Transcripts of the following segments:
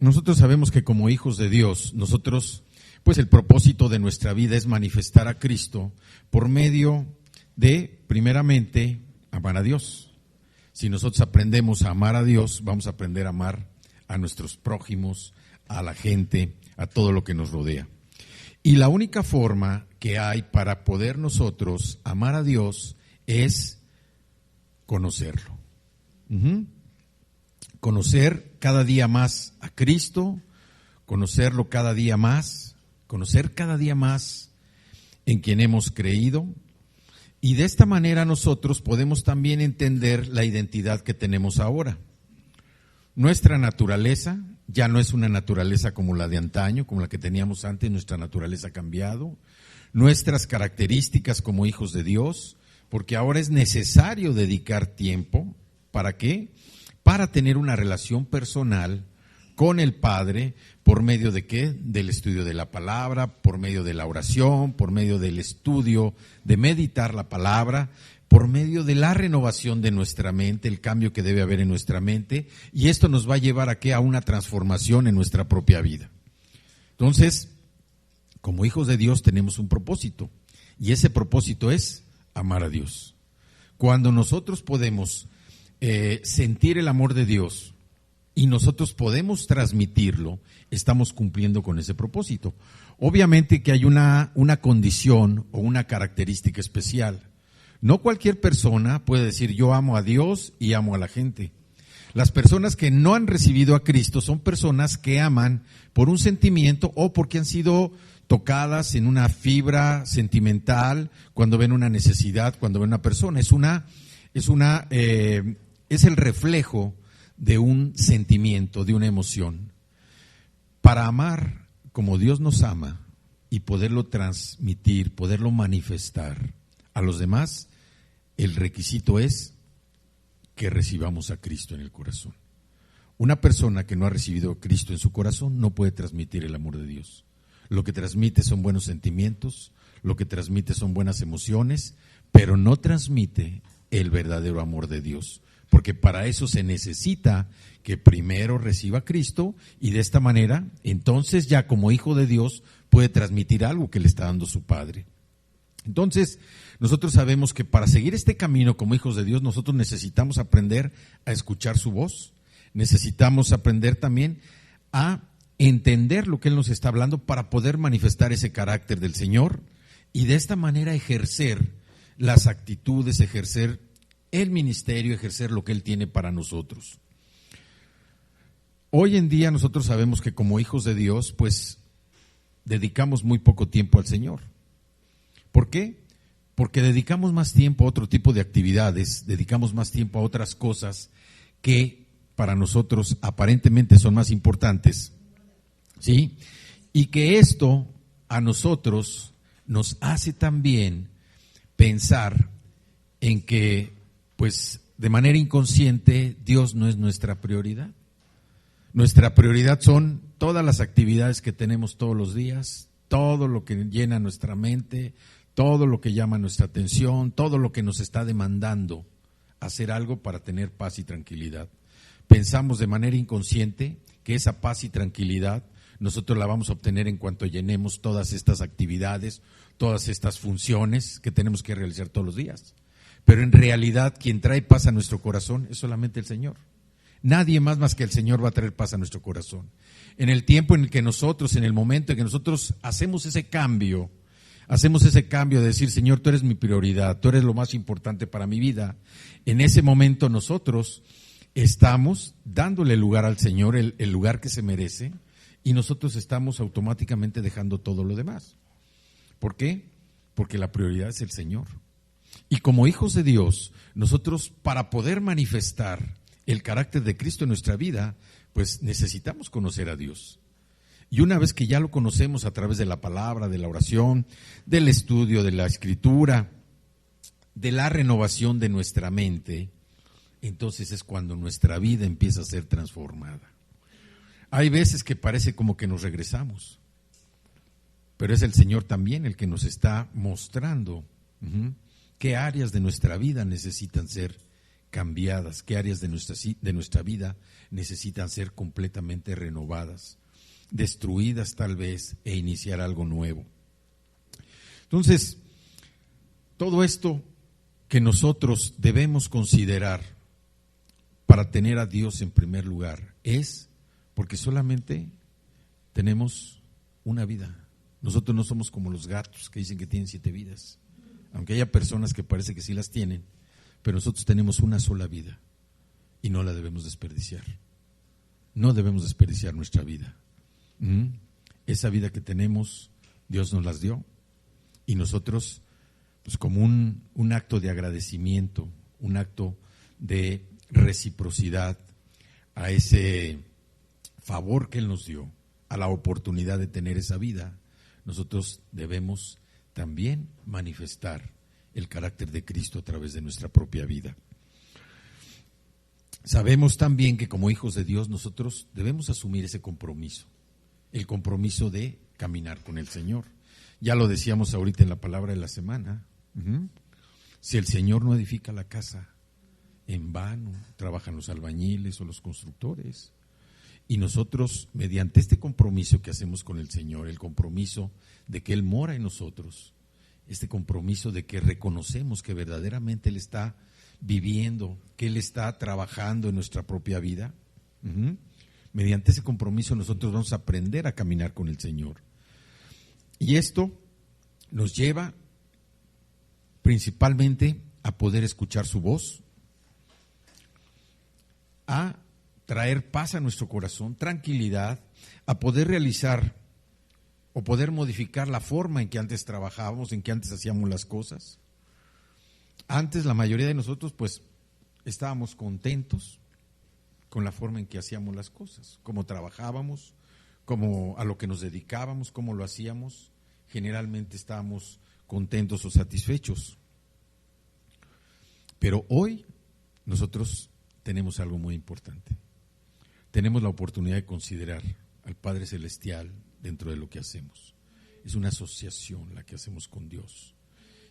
Nosotros sabemos que como hijos de Dios, pues el propósito de nuestra vida es manifestar a Cristo por medio de, primeramente, amar a Dios. Si nosotros aprendemos a amar a Dios, vamos a aprender a amar a nuestros prójimos, a la gente, a todo lo que nos rodea. Y la única forma que hay para poder nosotros amar a Dios es conocerlo. Conocer cada día más a Cristo, conocerlo cada día más, conocer cada día más en quien hemos creído. Y de esta manera nosotros podemos también entender la identidad que tenemos ahora. Nuestra naturaleza ya no es una naturaleza como la de antaño, como la que teníamos antes. Nuestra naturaleza ha cambiado. Nuestras características como hijos de Dios, porque ahora es necesario dedicar tiempo. ¿Para qué? Para tener una relación personal con el Padre, ¿por medio de qué? Del estudio de la palabra, por medio de la oración, por medio del estudio, de meditar la palabra, por medio de la renovación de nuestra mente, el cambio que debe haber en nuestra mente, y esto nos va a llevar ¿a qué? A una transformación en nuestra propia vida. Entonces, como hijos de Dios tenemos un propósito, y ese propósito es amar a Dios. Cuando nosotros podemos sentir el amor de Dios y nosotros podemos transmitirlo, estamos cumpliendo con ese propósito. Obviamente que hay una condición o una característica especial. No cualquier persona puede decir yo amo a Dios y amo a la gente. Las personas que no han recibido a Cristo son personas que aman por un sentimiento o porque han sido tocadas en una fibra sentimental cuando ven una necesidad, cuando ven una persona. Es el reflejo de un sentimiento, de una emoción. Para amar como Dios nos ama y poderlo transmitir, poderlo manifestar a los demás, el requisito es que recibamos a Cristo en el corazón. Una persona que no ha recibido a Cristo en su corazón no puede transmitir el amor de Dios. Lo que transmite son buenos sentimientos, lo que transmite son buenas emociones, pero no transmite el verdadero amor de Dios. Porque para eso se necesita que primero reciba a Cristo y de esta manera, entonces ya como hijo de Dios puede transmitir algo que le está dando su Padre. Entonces, nosotros sabemos que para seguir este camino como hijos de Dios, nosotros necesitamos aprender a escuchar su voz, necesitamos aprender también a entender lo que Él nos está hablando para poder manifestar ese carácter del Señor y de esta manera ejercer las actitudes, ejercer el ministerio, ejercer lo que Él tiene para nosotros. Hoy en día nosotros sabemos que como hijos de Dios, pues dedicamos muy poco tiempo al Señor. ¿Por qué? Porque dedicamos más tiempo a otro tipo de actividades, dedicamos más tiempo a otras cosas que para nosotros aparentemente son más importantes, ¿sí? Y que esto a nosotros nos hace también pensar en que, pues, de manera inconsciente, Dios no es nuestra prioridad. Nuestra prioridad son todas las actividades que tenemos todos los días, todo lo que llena nuestra mente, todo lo que llama nuestra atención, todo lo que nos está demandando hacer algo para tener paz y tranquilidad. Pensamos de manera inconsciente que esa paz y tranquilidad nosotros la vamos a obtener en cuanto llenemos todas estas actividades, todas estas funciones que tenemos que realizar todos los días. Pero en realidad quien trae paz a nuestro corazón es solamente el Señor. Nadie más que el Señor va a traer paz a nuestro corazón. En el tiempo en el que nosotros, en el momento en que nosotros hacemos ese cambio de decir, Señor, tú eres mi prioridad, tú eres lo más importante para mi vida, en ese momento nosotros estamos dándole lugar al Señor, el lugar que se merece, y nosotros estamos automáticamente dejando todo lo demás. ¿Por qué? Porque la prioridad es el Señor. Y como hijos de Dios, nosotros para poder manifestar el carácter de Cristo en nuestra vida, pues necesitamos conocer a Dios. Y una vez que ya lo conocemos a través de la palabra, de la oración, del estudio de la Escritura, de la renovación de nuestra mente, entonces es cuando nuestra vida empieza a ser transformada. Hay veces que parece como que nos regresamos, pero es el Señor también el que nos está mostrando qué áreas de nuestra vida necesitan ser cambiadas, qué áreas de nuestra vida necesitan ser completamente renovadas, destruidas tal vez, e iniciar algo nuevo. Entonces, todo esto que nosotros debemos considerar para tener a Dios en primer lugar es porque solamente tenemos una vida. Nosotros no somos como los gatos que dicen que tienen 7 vidas, aunque haya personas que parece que sí las tienen, pero nosotros tenemos una sola vida y no la debemos desperdiciar. No debemos desperdiciar nuestra vida. Esa vida que tenemos, Dios nos las dio y nosotros, pues como un acto de agradecimiento, un acto de reciprocidad a ese favor que Él nos dio, a la oportunidad de tener esa vida, nosotros debemos también manifestar el carácter de Cristo a través de nuestra propia vida. Sabemos también que como hijos de Dios nosotros debemos asumir ese compromiso, el compromiso de caminar con el Señor. Ya lo decíamos ahorita en la palabra de la semana. Si el Señor no edifica la casa, en vano trabajan los albañiles o los constructores. Y nosotros, mediante este compromiso que hacemos con el Señor, el compromiso de que Él mora en nosotros, este compromiso de que reconocemos que verdaderamente Él está viviendo, que Él está trabajando en nuestra propia vida, mediante ese compromiso nosotros vamos a aprender a caminar con el Señor. Y esto nos lleva principalmente a poder escuchar su voz, a traer paz a nuestro corazón, tranquilidad, a poder realizar o poder modificar la forma en que antes trabajábamos, en que antes hacíamos las cosas. Antes la mayoría de nosotros pues estábamos contentos con la forma en que hacíamos las cosas, cómo trabajábamos, cómo a lo que nos dedicábamos, cómo lo hacíamos. Generalmente estábamos contentos o satisfechos. Pero hoy nosotros tenemos algo muy importante. Tenemos la oportunidad de considerar al Padre Celestial dentro de lo que hacemos. Es una asociación la que hacemos con Dios.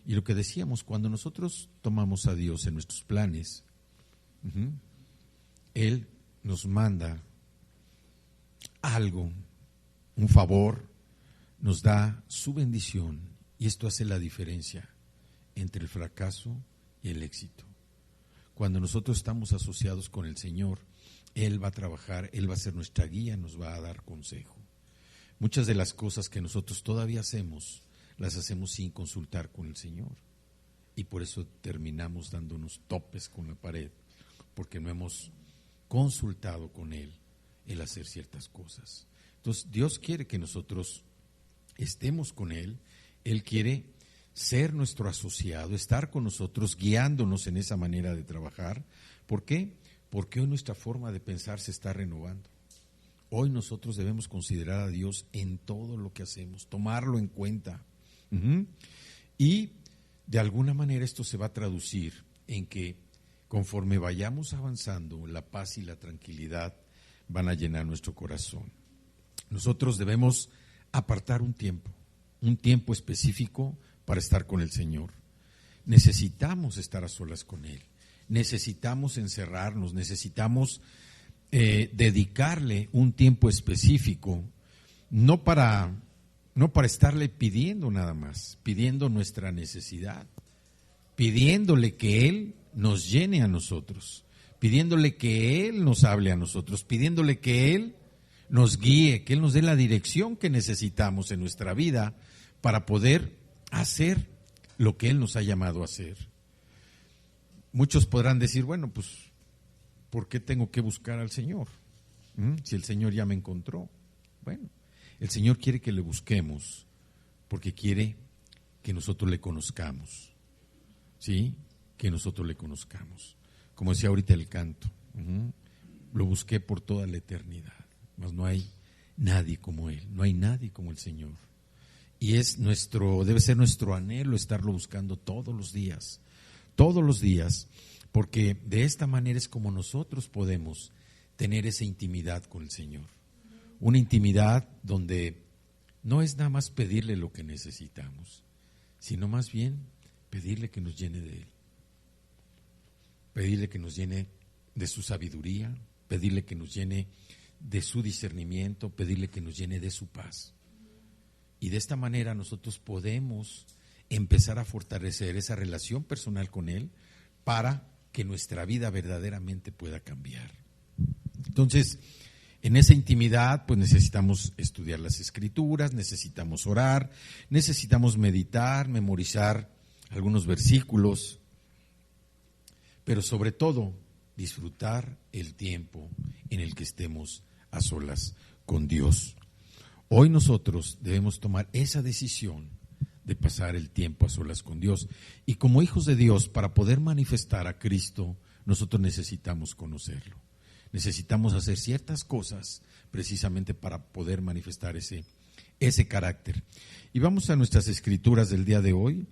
Y lo que decíamos, cuando nosotros tomamos a Dios en nuestros planes, Él nos manda algo, un favor, nos da su bendición, y esto hace la diferencia entre el fracaso y el éxito. Cuando nosotros estamos asociados con el Señor, Él va a trabajar, Él va a ser nuestra guía, nos va a dar consejo. Muchas de las cosas que nosotros todavía hacemos, las hacemos sin consultar con el Señor. Y por eso terminamos dándonos topes con la pared, porque no hemos consultado con Él el hacer ciertas cosas. Entonces Dios quiere que nosotros estemos con Él, Él quiere ser nuestro asociado, estar con nosotros, guiándonos en esa manera de trabajar. ¿Por qué? Porque hoy nuestra forma de pensar se está renovando. Hoy nosotros debemos considerar a Dios en todo lo que hacemos, tomarlo en cuenta. Y de alguna manera esto se va a traducir en que conforme vayamos avanzando, la paz y la tranquilidad van a llenar nuestro corazón. Nosotros debemos apartar un tiempo específico para estar con el Señor. Necesitamos estar a solas con Él, necesitamos encerrarnos, necesitamos dedicarle un tiempo específico, no para estarle pidiendo nada más, pidiendo nuestra necesidad, pidiéndole que Él nos llene a nosotros, pidiéndole que Él nos hable a nosotros, pidiéndole que Él nos guíe, que Él nos dé la dirección que necesitamos en nuestra vida para poder hacer lo que Él nos ha llamado a hacer. Muchos podrán decir, bueno, pues, ¿por qué tengo que buscar al Señor? Si el Señor ya me encontró. Bueno, el Señor quiere que le busquemos porque quiere que nosotros le conozcamos. ¿Sí? Que nosotros le conozcamos. Como decía ahorita el canto, lo busqué por toda la eternidad, mas no hay nadie como Él, no hay nadie como el Señor. Y debe ser nuestro anhelo estarlo buscando todos los días, porque de esta manera es como nosotros podemos tener esa intimidad con el Señor. Una intimidad donde no es nada más pedirle lo que necesitamos, sino más bien pedirle que nos llene de Él. pedirle que nos llene de su sabiduría, pedirle que nos llene de su discernimiento, pedirle que nos llene de su paz. Y de esta manera nosotros podemos empezar a fortalecer esa relación personal con Él para que nuestra vida verdaderamente pueda cambiar. Entonces, en esa intimidad, pues necesitamos estudiar las Escrituras, necesitamos orar, necesitamos meditar, memorizar algunos versículos, pero sobre todo disfrutar el tiempo en el que estemos a solas con Dios. Hoy nosotros debemos tomar esa decisión de pasar el tiempo a solas con Dios. Y como hijos de Dios, para poder manifestar a Cristo, nosotros necesitamos conocerlo. Necesitamos hacer ciertas cosas precisamente para poder manifestar ese carácter. Y vamos a nuestras escrituras del día de hoy.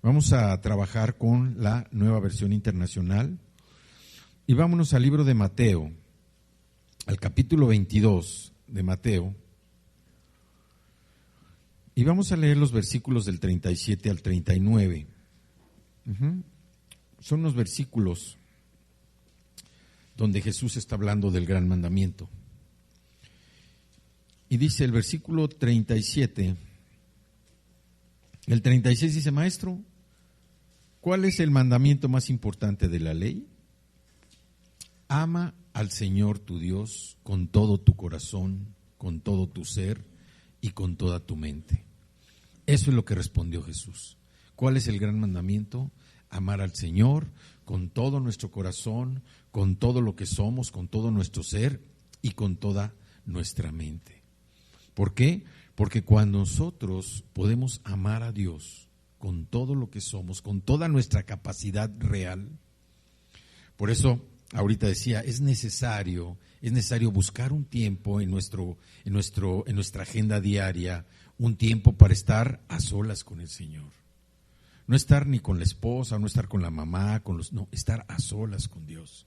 Vamos a trabajar con la Nueva Versión Internacional. Y vámonos al libro de Mateo, al capítulo 22 de Mateo. Y vamos a leer los versículos del 37 al 39. Son unos versículos donde Jesús está hablando del gran mandamiento. Y dice el versículo 37, el 36 dice: Maestro, ¿cuál es el mandamiento más importante de la ley? Ama al Señor tu Dios con todo tu corazón, con todo tu ser y con toda tu mente. Eso es lo que respondió Jesús. ¿Cuál es el gran mandamiento? Amar al Señor con todo nuestro corazón, con todo lo que somos, con todo nuestro ser y con toda nuestra mente. ¿Por qué? Porque cuando nosotros podemos amar a Dios con todo lo que somos, con toda nuestra capacidad real, por eso ahorita decía, es necesario buscar un tiempo en nuestra agenda diaria, un tiempo para estar a solas con el Señor. No estar ni con la esposa, no estar con la mamá, no, estar a solas con Dios.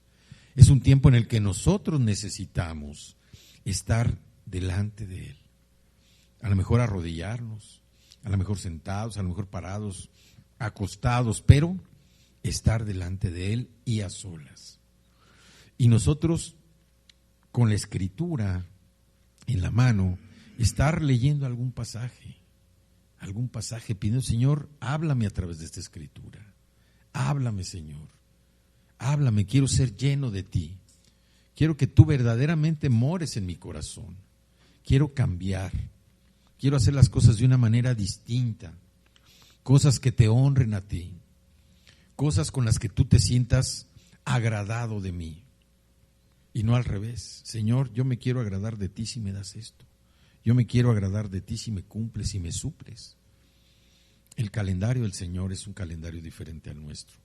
Es un tiempo en el que nosotros necesitamos estar delante de Él. A lo mejor arrodillarnos, a lo mejor sentados, a lo mejor parados, acostados, pero estar delante de Él y a solas. Y nosotros, con la Escritura en la mano, estar leyendo algún pasaje, pidiendo: Señor, háblame a través de esta Escritura. Háblame, Señor. Háblame, quiero ser lleno de ti. Quiero que tú verdaderamente mores en mi corazón. Quiero cambiar. Quiero hacer las cosas de una manera distinta. Cosas que te honren a ti. Cosas con las que tú te sientas agradado de mí. Y no al revés. Señor, yo me quiero agradar de ti si me das esto. Yo me quiero agradar de ti si me cumples, si me suples. El calendario del Señor es un calendario diferente al nuestro.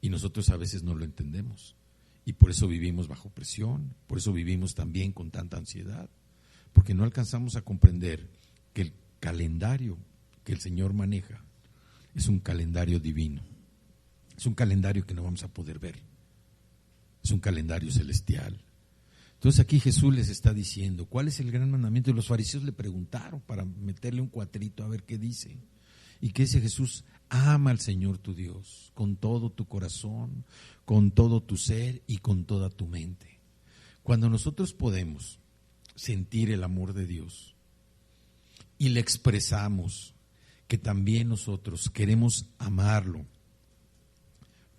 Y nosotros a veces no lo entendemos. Y por eso vivimos bajo presión, por eso vivimos también con tanta ansiedad. Porque no alcanzamos a comprender que el calendario que el Señor maneja es un calendario divino. Es un calendario que no vamos a poder ver. Es un calendario celestial. Entonces aquí Jesús les está diciendo, ¿cuál es el gran mandamiento? Y los fariseos le preguntaron para meterle un cuatrito a ver qué dice. ¿Y qué dice Jesús? Ama al Señor tu Dios con todo tu corazón, con todo tu ser y con toda tu mente. Cuando nosotros podemos sentir el amor de Dios y le expresamos que también nosotros queremos amarlo.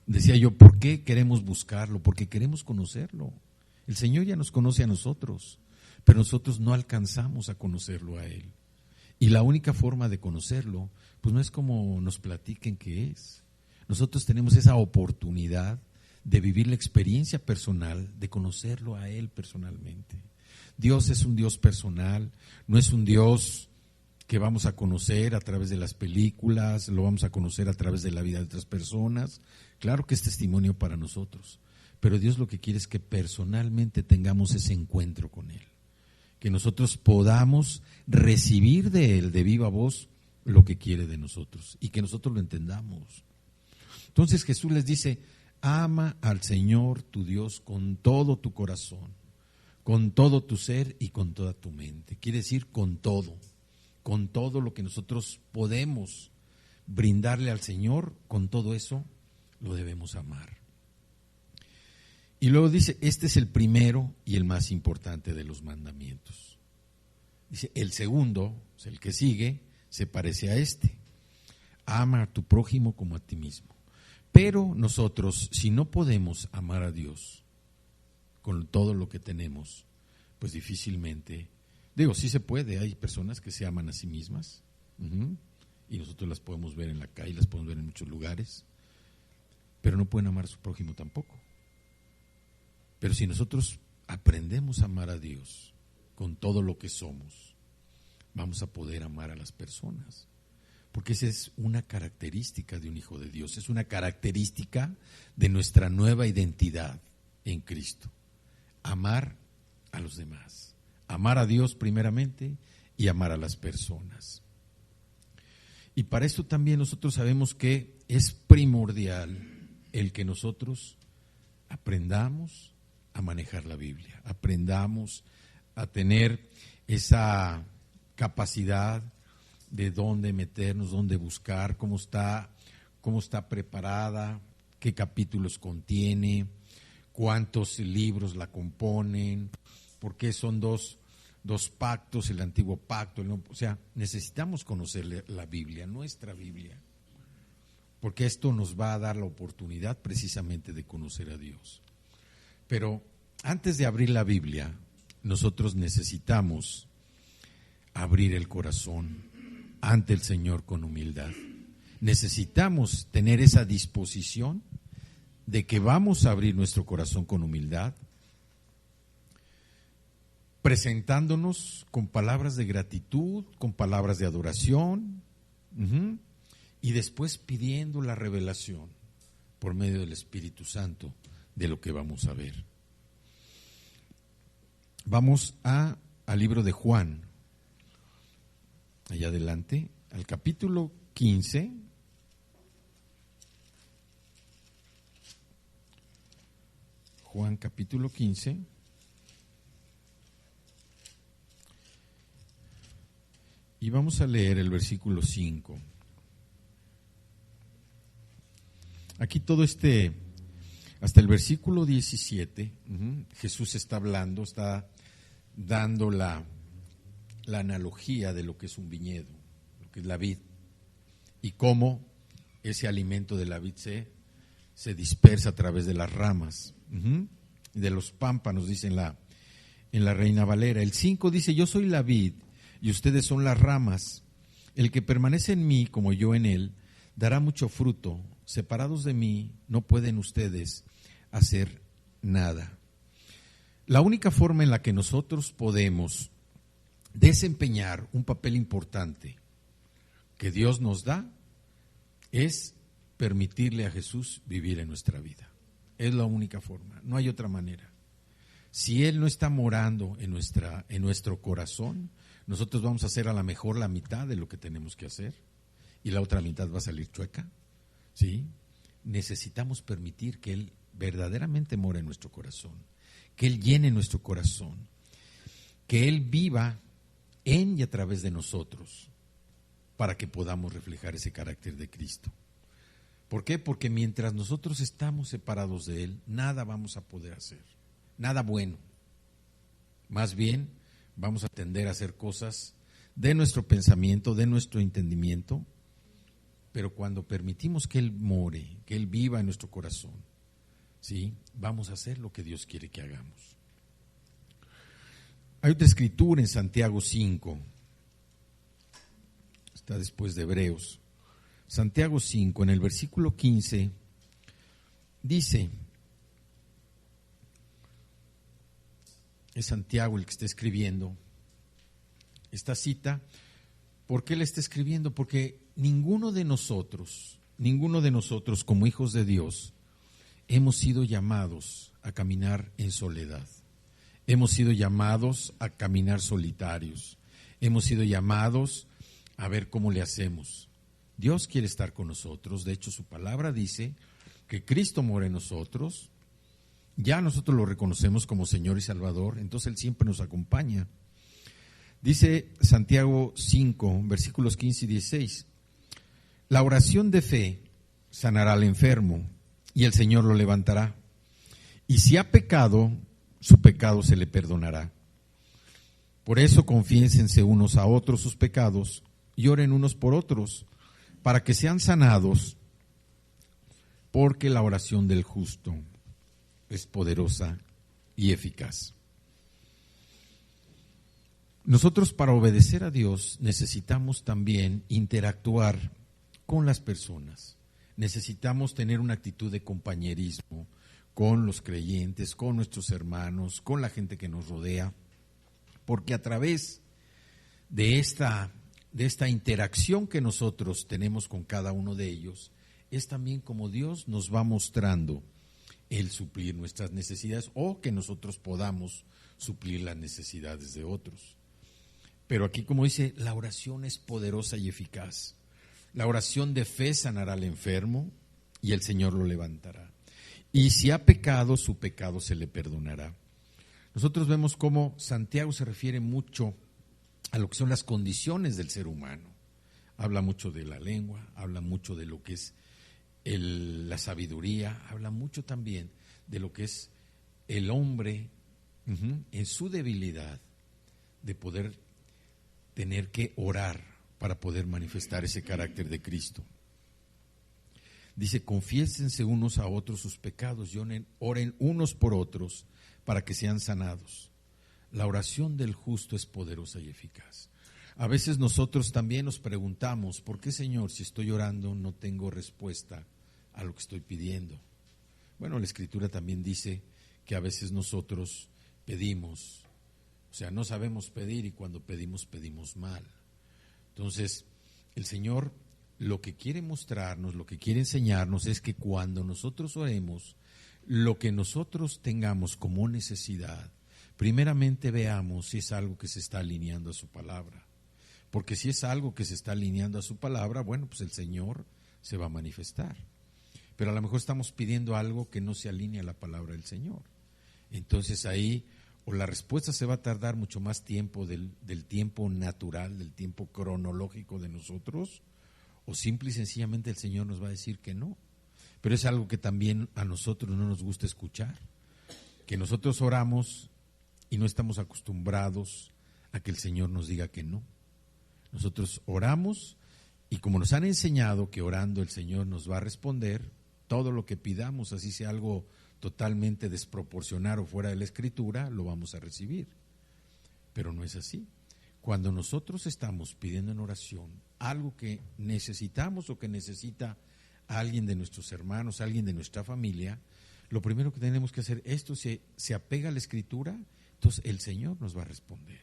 Decía yo, ¿por qué queremos buscarlo? Porque queremos conocerlo. El Señor ya nos conoce a nosotros, pero nosotros no alcanzamos a conocerlo a Él. Y la única forma de conocerlo, pues no es como nos platiquen que es. Nosotros tenemos esa oportunidad de vivir la experiencia personal, de conocerlo a Él personalmente. Dios es un Dios personal, no es un Dios que vamos a conocer a través de las películas, lo vamos a conocer a través de la vida de otras personas. Claro que es testimonio para nosotros, pero Dios lo que quiere es que personalmente tengamos ese encuentro con Él, que nosotros podamos recibir de Él de viva voz lo que quiere de nosotros y que nosotros lo entendamos. Entonces Jesús les dice, ama al Señor tu Dios con todo tu corazón, con todo tu ser y con toda tu mente. Quiere decir con todo lo que nosotros podemos brindarle al Señor, con todo eso lo debemos amar. Y luego dice, este es el primero y el más importante de los mandamientos. Dice, el segundo, o sea, el que sigue, se parece a este. Ama a tu prójimo como a ti mismo. Pero nosotros, si no podemos amar a Dios con todo lo que tenemos, pues difícilmente, sí se puede, hay personas que se aman a sí mismas, y nosotros las podemos ver en la calle, las podemos ver en muchos lugares, pero no pueden amar a su prójimo tampoco. Pero si nosotros aprendemos a amar a Dios con todo lo que somos, vamos a poder amar a las personas. Porque esa es una característica de un hijo de Dios, es una característica de nuestra nueva identidad en Cristo. Amar a los demás, amar a Dios primeramente y amar a las personas. Y para esto también nosotros sabemos que es primordial el que nosotros aprendamos a manejar la Biblia, aprendamos a tener esa capacidad de dónde meternos, dónde buscar, cómo está preparada, qué capítulos contiene, cuántos libros la componen, por qué son dos pactos, el antiguo pacto, o sea, necesitamos conocer la Biblia, nuestra Biblia, porque esto nos va a dar la oportunidad precisamente de conocer a Dios. Pero antes de abrir la Biblia, nosotros necesitamos abrir el corazón ante el Señor con humildad. Necesitamos tener esa disposición de que vamos a abrir nuestro corazón con humildad, presentándonos con palabras de gratitud, con palabras de adoración, y después pidiendo la revelación por medio del Espíritu Santo de lo que vamos a ver. Vamos al libro de Juan, allá adelante, al capítulo 15. Juan capítulo 15. Y vamos a leer el versículo 5. Aquí todo hasta el versículo 17, Jesús está hablando, está dando la analogía de lo que es un viñedo, lo que es la vid, y cómo ese alimento de la vid se dispersa a través de las ramas, de los pámpanos, dice en la Reina Valera. El 5 dice, yo soy la vid y ustedes son las ramas. El que permanece en mí como yo en él, dará mucho fruto. Separados de mí no pueden ustedes hacer nada. La única forma en la que nosotros podemos desempeñar un papel importante que Dios nos da es permitirle a Jesús vivir en nuestra vida. Es la única forma, no hay otra manera. Si Él no está morando en nuestro corazón, nosotros vamos a hacer a lo mejor la mitad de lo que tenemos que hacer y la otra mitad va a salir chueca. ¿Sí? Necesitamos permitir que Él verdaderamente more en nuestro corazón, que Él llene nuestro corazón, que Él viva en y a través de nosotros para que podamos reflejar ese carácter de Cristo. ¿Por qué? Porque mientras nosotros estamos separados de Él, nada vamos a poder hacer, nada bueno. Más bien, vamos a tender a hacer cosas de nuestro pensamiento, de nuestro entendimiento, pero cuando permitimos que Él more, que Él viva en nuestro corazón, ¿sí? Vamos a hacer lo que Dios quiere que hagamos. Hay otra escritura en Santiago 5, está después de Hebreos. Santiago 5, en el versículo 15, dice, es Santiago el que está escribiendo esta cita. ¿Por qué le está escribiendo? Porque ninguno de nosotros como hijos de Dios, hemos sido llamados a caminar en soledad. Hemos sido llamados a caminar solitarios. Hemos sido llamados a ver cómo le hacemos. Dios quiere estar con nosotros. De hecho, su palabra dice que Cristo mora en nosotros. Ya nosotros lo reconocemos como Señor y Salvador, entonces Él siempre nos acompaña. Dice Santiago 5, versículos 15 y 16, la oración de fe sanará al enfermo y el Señor lo levantará. Y si ha pecado, su pecado se le perdonará. Por eso confiénsense unos a otros sus pecados y oren unos por otros, para que sean sanados, porque la oración del justo es poderosa y eficaz. Nosotros, para obedecer a Dios, necesitamos también interactuar con las personas. Necesitamos tener una actitud de compañerismo con los creyentes, con nuestros hermanos, con la gente que nos rodea, porque a través de esta interacción que nosotros tenemos con cada uno de ellos, es también como Dios nos va mostrando el suplir nuestras necesidades o que nosotros podamos suplir las necesidades de otros. Pero aquí, como dice, la oración es poderosa y eficaz. La oración de fe sanará al enfermo y el Señor lo levantará. Y si ha pecado, su pecado se le perdonará. Nosotros vemos cómo Santiago se refiere mucho a lo que son las condiciones del ser humano. Habla mucho de la lengua, habla mucho de lo que es la sabiduría, habla mucho también de lo que es el hombre en su debilidad de poder tener que orar para poder manifestar ese carácter de Cristo. Dice, confiésense unos a otros sus pecados y oren unos por otros para que sean sanados. La oración del justo es poderosa y eficaz. A veces nosotros también nos preguntamos, ¿por qué, Señor, si estoy orando no tengo respuesta a lo que estoy pidiendo? Bueno, la Escritura también dice que a veces nosotros pedimos, o sea, no sabemos pedir y cuando pedimos, pedimos mal. Entonces, el Señor lo que quiere mostrarnos, lo que quiere enseñarnos es que cuando nosotros oremos, lo que nosotros tengamos como necesidad, primeramente veamos si es algo que se está alineando a su palabra. Porque si es algo que se está alineando a su palabra, bueno, pues el Señor se va a manifestar. Pero a lo mejor estamos pidiendo algo que no se alinea a la palabra del Señor. Entonces ahí o la respuesta se va a tardar mucho más tiempo del tiempo natural, del tiempo cronológico de nosotros, o simple y sencillamente el Señor nos va a decir que no. Pero es algo que también a nosotros no nos gusta escuchar, que nosotros oramos y no estamos acostumbrados a que el Señor nos diga que no. Nosotros oramos y como nos han enseñado que orando el Señor nos va a responder todo lo que pidamos, así sea algo totalmente desproporcionado o fuera de la Escritura, lo vamos a recibir. Pero no es así. Cuando nosotros estamos pidiendo en oración algo que necesitamos o que necesita alguien de nuestros hermanos, alguien de nuestra familia, lo primero que tenemos que hacer, esto se apega a la Escritura, entonces el Señor nos va a responder.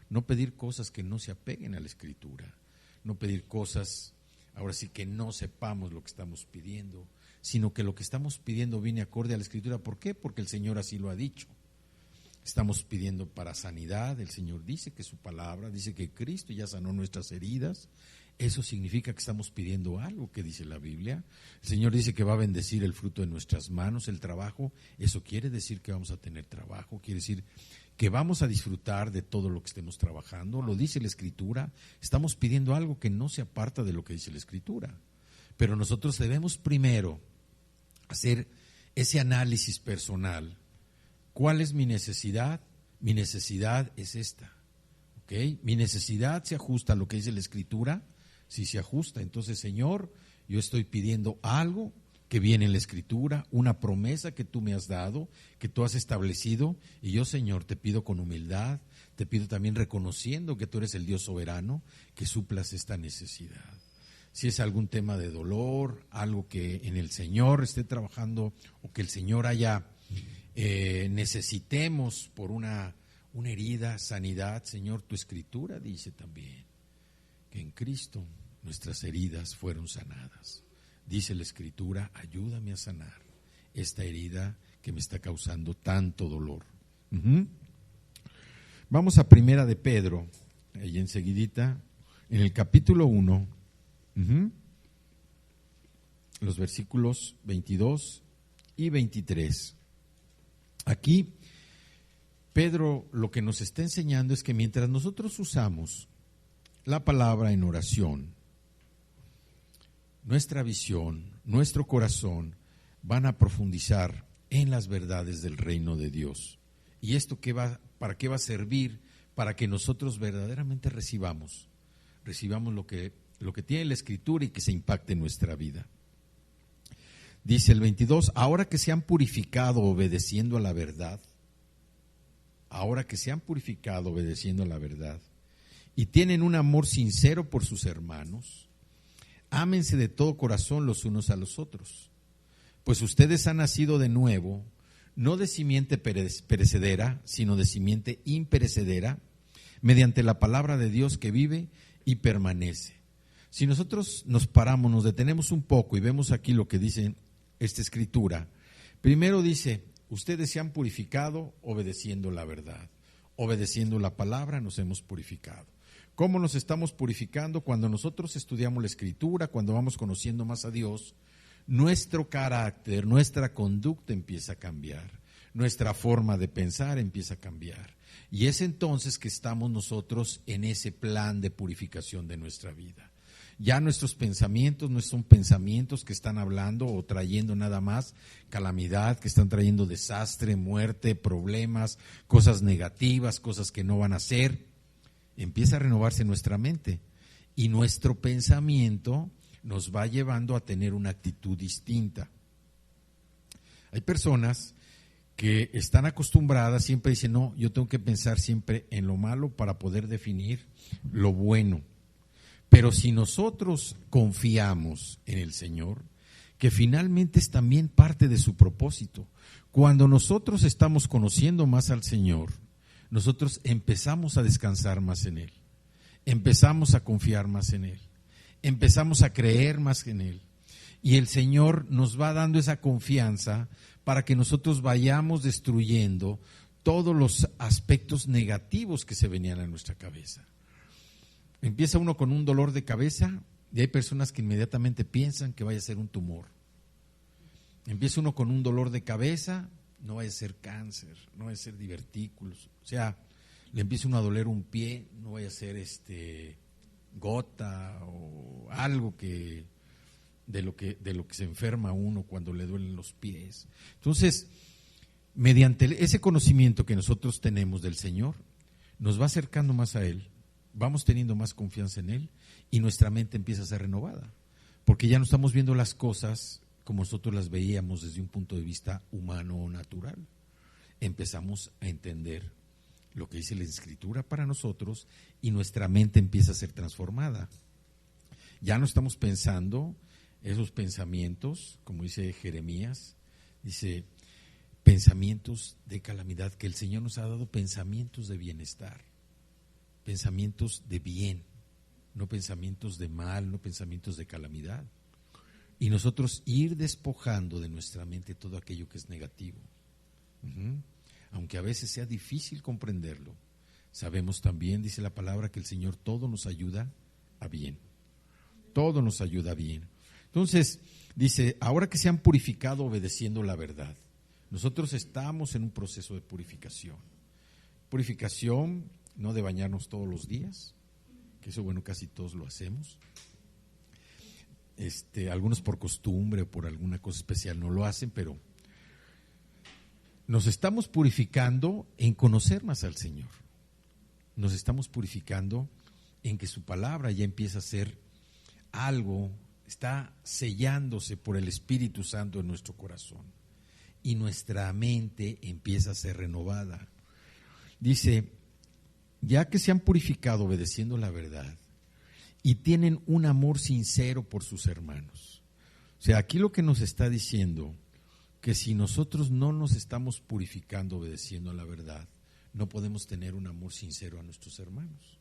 No pedir cosas que no se apeguen a la Escritura, no pedir cosas, ahora sí que no sepamos lo que estamos pidiendo, sino que lo que estamos pidiendo viene acorde a la Escritura. ¿Por qué? Porque el Señor así lo ha dicho. Estamos pidiendo para sanidad, el Señor dice que su palabra, dice que Cristo ya sanó nuestras heridas. Eso significa que estamos pidiendo algo que dice la Biblia. El Señor dice que va a bendecir el fruto de nuestras manos, el trabajo. Eso quiere decir que vamos a tener trabajo, quiere decir que vamos a disfrutar de todo lo que estemos trabajando. Lo dice la Escritura. Estamos pidiendo algo que no se aparta de lo que dice la Escritura. Pero nosotros debemos primero hacer ese análisis personal. ¿Cuál es mi necesidad? Mi necesidad es esta. ¿Okay? Mi necesidad se ajusta a lo que dice la Escritura. Si se ajusta, entonces, Señor, yo estoy pidiendo algo que viene en la Escritura, una promesa que tú me has dado, que tú has establecido, y yo, Señor, te pido con humildad, te pido también reconociendo que tú eres el Dios soberano, que suplas esta necesidad. Si es algún tema de dolor, algo que en el Señor esté trabajando, o que el Señor haya necesitemos por una herida, sanidad, Señor, tu Escritura dice también que en Cristo nuestras heridas fueron sanadas. Dice la Escritura, ayúdame a sanar esta herida que me está causando tanto dolor. Vamos a Primera de Pedro, ahí enseguidita, en el capítulo 1, los versículos 22 y 23. Aquí Pedro lo que nos está enseñando es que mientras nosotros usamos la palabra en oración, nuestra visión, nuestro corazón van a profundizar en las verdades del reino de Dios. ¿Y esto para qué va a servir? Para que nosotros verdaderamente recibamos lo que tiene la Escritura y que se impacte en nuestra vida. Dice el 22, ahora que se han purificado obedeciendo a la verdad, y tienen un amor sincero por sus hermanos, ámense de todo corazón los unos a los otros, pues ustedes han nacido de nuevo, no de simiente perecedera, sino de simiente imperecedera, mediante la palabra de Dios que vive y permanece. Si nosotros nos paramos, nos detenemos un poco y vemos aquí lo que dice esta Escritura, primero dice, ustedes se han purificado obedeciendo la verdad, obedeciendo la palabra nos hemos purificado. ¿Cómo nos estamos purificando? Cuando nosotros estudiamos la Escritura, cuando vamos conociendo más a Dios, nuestro carácter, nuestra conducta empieza a cambiar, nuestra forma de pensar empieza a cambiar. Y es entonces que estamos nosotros en ese plan de purificación de nuestra vida. Ya nuestros pensamientos no son pensamientos que están hablando o trayendo nada más calamidad, que están trayendo desastre, muerte, problemas, cosas negativas, cosas que no van a ser. Empieza a renovarse nuestra mente y nuestro pensamiento nos va llevando a tener una actitud distinta. Hay personas que están acostumbradas, siempre dicen, no, yo tengo que pensar siempre en lo malo para poder definir lo bueno. Pero si nosotros confiamos en el Señor, que finalmente es también parte de su propósito, cuando nosotros estamos conociendo más al Señor, nosotros empezamos a descansar más en Él, empezamos a confiar más en Él, empezamos a creer más en Él. Y el Señor nos va dando esa confianza para que nosotros vayamos destruyendo todos los aspectos negativos que se venían a nuestra cabeza. Empieza uno con un dolor de cabeza y hay personas que inmediatamente piensan que vaya a ser un tumor. Empieza uno con un dolor de cabeza, no vaya a ser cáncer, no vaya a ser divertículos. O sea, le empieza uno a doler un pie, no vaya a ser gota o algo que de lo que se enferma uno cuando le duelen los pies. Entonces, mediante ese conocimiento que nosotros tenemos del Señor, nos va acercando más a Él, vamos teniendo más confianza en Él y nuestra mente empieza a ser renovada, porque ya no estamos viendo las cosas como nosotros las veíamos desde un punto de vista humano o natural. Empezamos a entender lo que dice la Escritura para nosotros y nuestra mente empieza a ser transformada. Ya no estamos pensando esos pensamientos, como dice Jeremías, dice pensamientos de calamidad, que el Señor nos ha dado pensamientos de bienestar, pensamientos de bien, no pensamientos de mal, no pensamientos de calamidad. Y nosotros ir despojando de nuestra mente todo aquello que es negativo. Aunque a veces sea difícil comprenderlo, sabemos también, dice la palabra, que el Señor todo nos ayuda a bien. Todo nos ayuda a bien. Entonces, dice, ahora que se han purificado obedeciendo la verdad, nosotros estamos en un proceso de purificación. Purificación no de bañarnos todos los días, que eso bueno, casi todos lo hacemos. Algunos por costumbre o por alguna cosa especial no lo hacen, pero nos estamos purificando en conocer más al Señor. Nos estamos purificando en que su palabra ya empieza a ser algo, está sellándose por el Espíritu Santo en nuestro corazón y nuestra mente empieza a ser renovada. Dice, ya que se han purificado obedeciendo la verdad y tienen un amor sincero por sus hermanos. O sea, aquí lo que nos está diciendo, que si nosotros no nos estamos purificando obedeciendo a la verdad, no podemos tener un amor sincero a nuestros hermanos.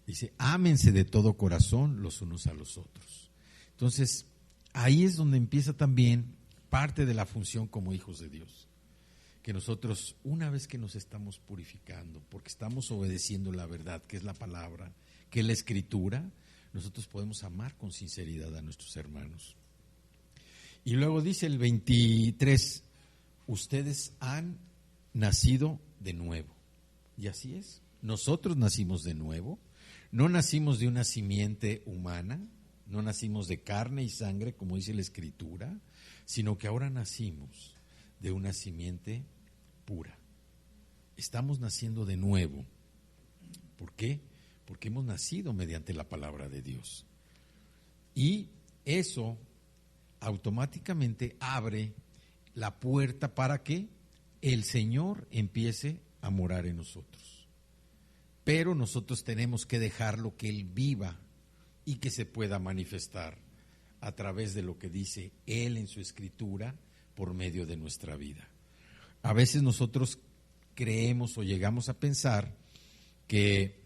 Dice, ámense de todo corazón los unos a los otros. Entonces, ahí es donde empieza también parte de la función como hijos de Dios. Que nosotros, una vez que nos estamos purificando, porque estamos obedeciendo la verdad, que es la palabra, que es la Escritura, nosotros podemos amar con sinceridad a nuestros hermanos. Y luego dice el 23, ustedes han nacido de nuevo. Y así es, nosotros nacimos de nuevo, no nacimos de una simiente humana, no nacimos de carne y sangre, como dice la Escritura, sino que ahora nacimos de una simiente pura. Estamos naciendo de nuevo. ¿Por qué? Porque hemos nacido mediante la palabra de Dios. Y eso automáticamente abre la puerta para que el Señor empiece a morar en nosotros. Pero nosotros tenemos que dejarlo que Él viva y que se pueda manifestar a través de lo que dice Él en su Escritura por medio de nuestra vida. A veces nosotros creemos o llegamos a pensar que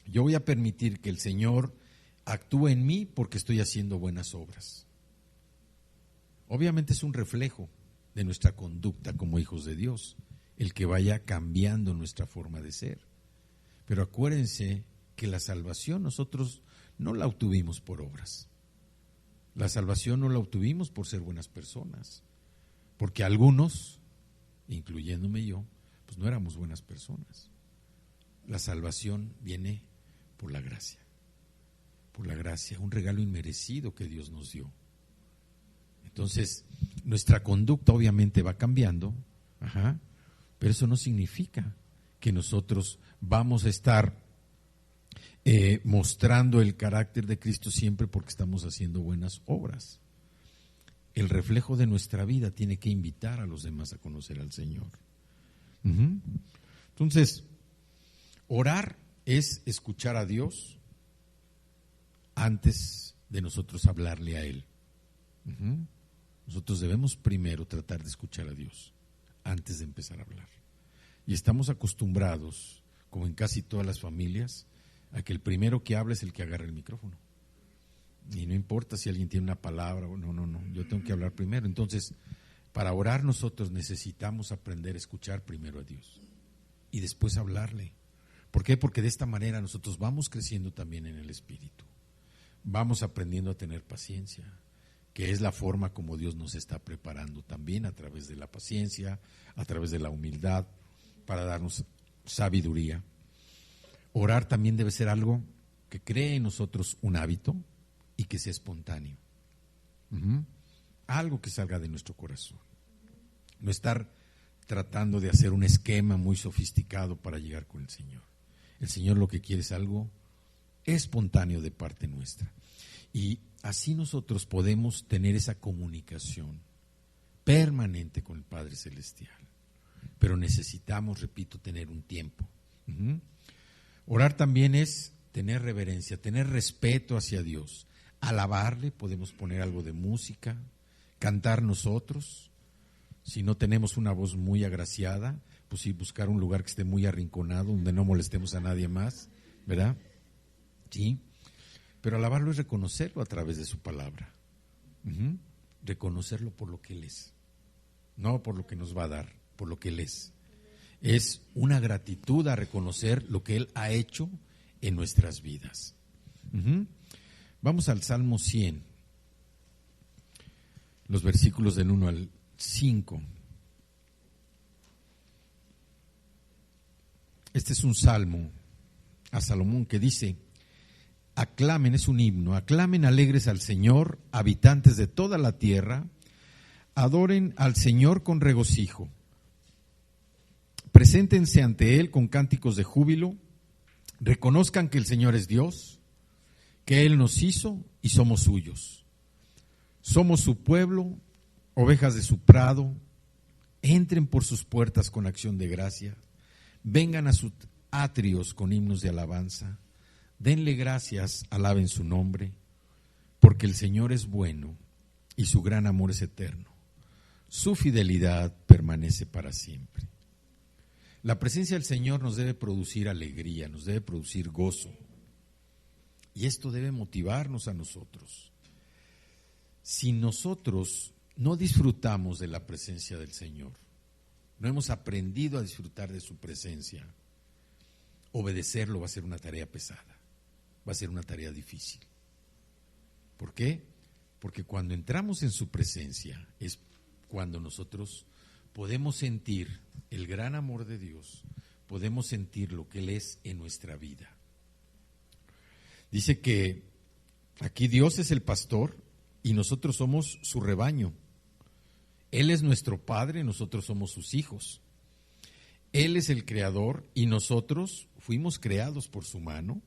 yo voy a permitir que el Señor actúe en mí porque estoy haciendo buenas obras. Obviamente es un reflejo de nuestra conducta como hijos de Dios, el que vaya cambiando nuestra forma de ser. Pero acuérdense que la salvación nosotros no la obtuvimos por obras. La salvación no la obtuvimos por ser buenas personas, porque algunos, incluyéndome yo, pues no éramos buenas personas. La salvación viene por la gracia, un regalo inmerecido que Dios nos dio. Entonces, nuestra conducta obviamente va cambiando, pero eso no significa que nosotros vamos a estar mostrando el carácter de Cristo siempre porque estamos haciendo buenas obras. El reflejo de nuestra vida tiene que invitar a los demás a conocer al Señor. Entonces, orar es escuchar a Dios antes de nosotros hablarle a Él. Nosotros debemos primero tratar de escuchar a Dios antes de empezar a hablar. Y estamos acostumbrados, como en casi todas las familias, a que el primero que habla es el que agarra el micrófono. Y no importa si alguien tiene una palabra o no, yo tengo que hablar primero. Entonces, para orar nosotros necesitamos aprender a escuchar primero a Dios y después hablarle. ¿Por qué? Porque de esta manera nosotros vamos creciendo también en el Espíritu. Vamos aprendiendo a tener paciencia, que es la forma como Dios nos está preparando también a través de la paciencia, a través de la humildad, para darnos sabiduría. Orar también debe ser algo que cree en nosotros un hábito y que sea espontáneo. Algo que salga de nuestro corazón. No estar tratando de hacer un esquema muy sofisticado para llegar con el Señor. El Señor lo que quiere es algo espontáneo de parte nuestra. Y así nosotros podemos tener esa comunicación permanente con el Padre Celestial. Pero necesitamos, repito, tener un tiempo. Orar también es tener reverencia, tener respeto hacia Dios. Alabarle, podemos poner algo de música, cantar nosotros. Si no tenemos una voz muy agraciada, pues sí, buscar un lugar que esté muy arrinconado, donde no molestemos a nadie más, ¿verdad? Sí. Pero alabarlo es reconocerlo a través de su palabra. Reconocerlo por lo que Él es. No por lo que nos va a dar, por lo que Él es. Es una gratitud a reconocer lo que Él ha hecho en nuestras vidas. Vamos al Salmo 100, los versículos del 1 al 5. Este es un salmo a Salomón que dice: aclamen, es un himno, aclamen alegres al Señor, habitantes de toda la tierra, adoren al Señor con regocijo, preséntense ante Él con cánticos de júbilo, reconozcan que el Señor es Dios, que Él nos hizo y somos suyos. Somos su pueblo, ovejas de su prado, entren por sus puertas con acción de gracia, vengan a sus atrios con himnos de alabanza, denle gracias, alaben su nombre, porque el Señor es bueno y su gran amor es eterno. Su fidelidad permanece para siempre. La presencia del Señor nos debe producir alegría, nos debe producir gozo. Y esto debe motivarnos a nosotros. Si nosotros no disfrutamos de la presencia del Señor, no hemos aprendido a disfrutar de su presencia, obedecerlo va a ser una tarea pesada, va a ser una tarea difícil. ¿Por qué? Porque cuando entramos en su presencia es cuando nosotros podemos sentir el gran amor de Dios, podemos sentir lo que Él es en nuestra vida. Dice que aquí Dios es el pastor y nosotros somos su rebaño. Él es nuestro Padre, nosotros somos sus hijos. Él es el Creador y nosotros fuimos creados por su mano.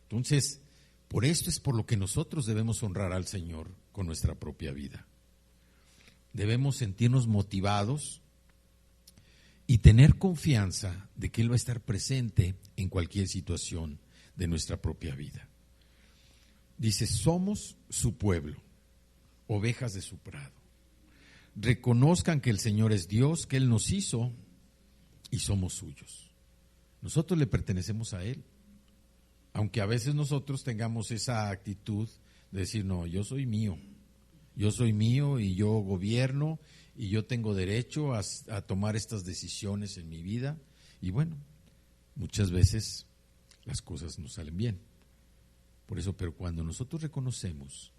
Entonces, por esto es por lo que nosotros debemos honrar al Señor con nuestra propia vida. Debemos sentirnos motivados y tener confianza de que Él va a estar presente en cualquier situación de nuestra propia vida. Dice, somos su pueblo, ovejas de su prado. Reconozcan que el Señor es Dios, que Él nos hizo y somos suyos. Nosotros le pertenecemos a Él. Aunque a veces nosotros tengamos esa actitud de decir, no, yo soy mío y yo gobierno y yo tengo derecho a tomar estas decisiones en mi vida. Y bueno, muchas veces las cosas no salen bien. Por eso, pero cuando nosotros reconocemos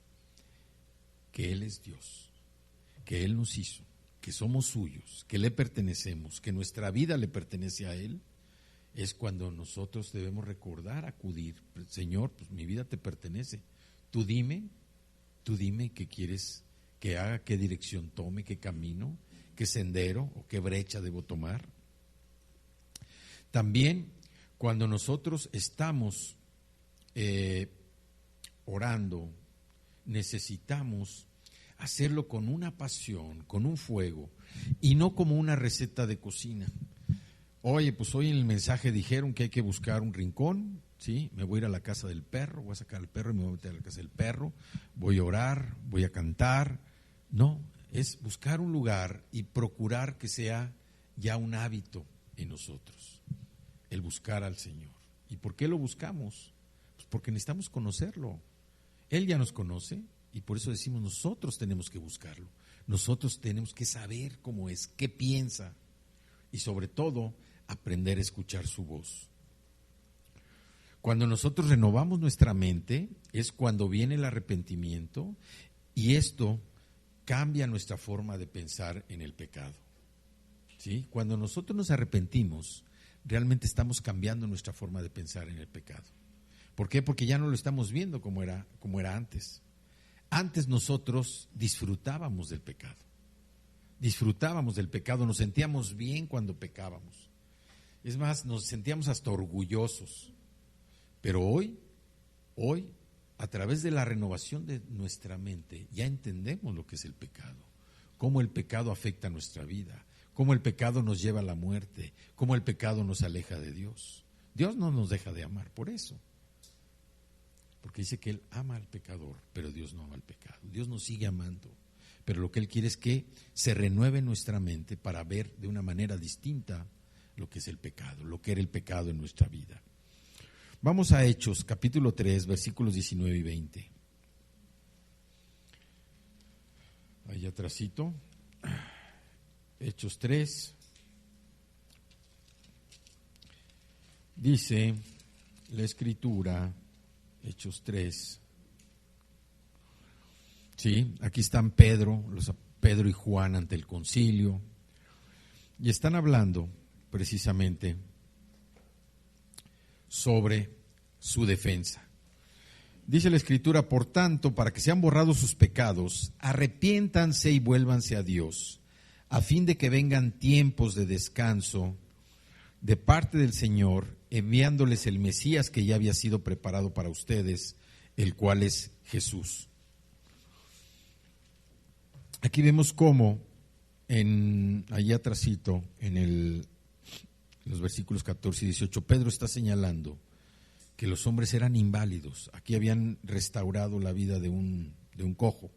que Él es Dios, que Él nos hizo, que somos suyos, que le pertenecemos, que nuestra vida le pertenece a Él, es cuando nosotros debemos recordar, acudir. Señor, pues mi vida te pertenece. Tú dime qué quieres que haga, qué dirección tome, qué camino, qué sendero o qué brecha debo tomar. También cuando nosotros estamos orando, necesitamos hacerlo con una pasión, con un fuego, y no como una receta de cocina. Oye, pues hoy en el mensaje dijeron que hay que buscar un rincón, ¿sí? Me voy a ir a la casa del perro, voy a sacar al perro y me voy a meter a la casa del perro, voy a orar, voy a cantar. No, es buscar un lugar y procurar que sea ya un hábito en nosotros, el buscar al Señor. ¿Y por qué lo buscamos? Pues porque necesitamos conocerlo. Él ya nos conoce y por eso decimos nosotros tenemos que buscarlo. Nosotros tenemos que saber cómo es, qué piensa y sobre todo aprender a escuchar su voz. Cuando nosotros renovamos nuestra mente es cuando viene el arrepentimiento y esto cambia nuestra forma de pensar en el pecado. ¿Sí? Cuando nosotros nos arrepentimos, realmente estamos cambiando nuestra forma de pensar en el pecado. ¿Por qué? Porque ya no lo estamos viendo como era antes. Antes nosotros disfrutábamos del pecado. Nos sentíamos bien cuando pecábamos. Es más, nos sentíamos hasta orgullosos. Pero hoy, a través de la renovación de nuestra mente, ya entendemos lo que es el pecado, cómo el pecado afecta nuestra vida, cómo el pecado nos lleva a la muerte, cómo el pecado nos aleja de Dios. Dios no nos deja de amar por eso, porque dice que Él ama al pecador, pero Dios no ama al pecado. Dios nos sigue amando, pero lo que Él quiere es que se renueve nuestra mente para ver de una manera distinta lo que es el pecado, lo que era el pecado en nuestra vida. Vamos a Hechos, capítulo 3, versículos 19 y 20. Ahí atrásito. Hechos 3. Dice la Escritura, Hechos 3. Sí, aquí están Pedro y Juan ante el concilio. Y están hablando precisamente sobre su defensa. Dice la Escritura, por tanto, para que sean borrados sus pecados, arrepiéntanse y vuélvanse a Dios, a fin de que vengan tiempos de descanso de parte del Señor, enviándoles el Mesías que ya había sido preparado para ustedes, el cual es Jesús. Aquí vemos cómo, allá atrásito, en los versículos 14 y 18, Pedro está señalando que los hombres eran inválidos. Aquí habían restaurado la vida de un cojo.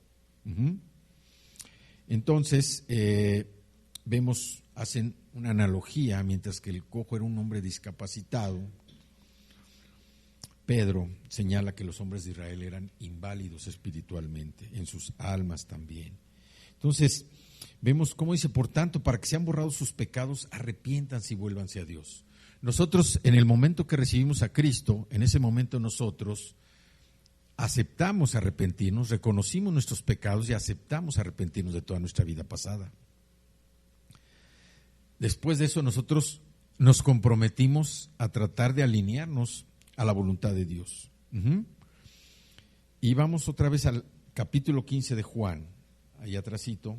Entonces, hacen una analogía, mientras que el cojo era un hombre discapacitado, Pedro señala que los hombres de Israel eran inválidos espiritualmente, en sus almas también. Entonces, vemos cómo dice, por tanto, para que sean borrados sus pecados, arrepiéntanse y vuélvanse a Dios. Nosotros, en el momento que recibimos a Cristo, en ese momento nosotros aceptamos arrepentirnos, reconocimos nuestros pecados y aceptamos arrepentirnos de toda nuestra vida pasada. Después de eso, nosotros nos comprometimos a tratar de alinearnos a la voluntad de Dios. Y vamos otra vez al capítulo 15 de Juan. ahí atrásito,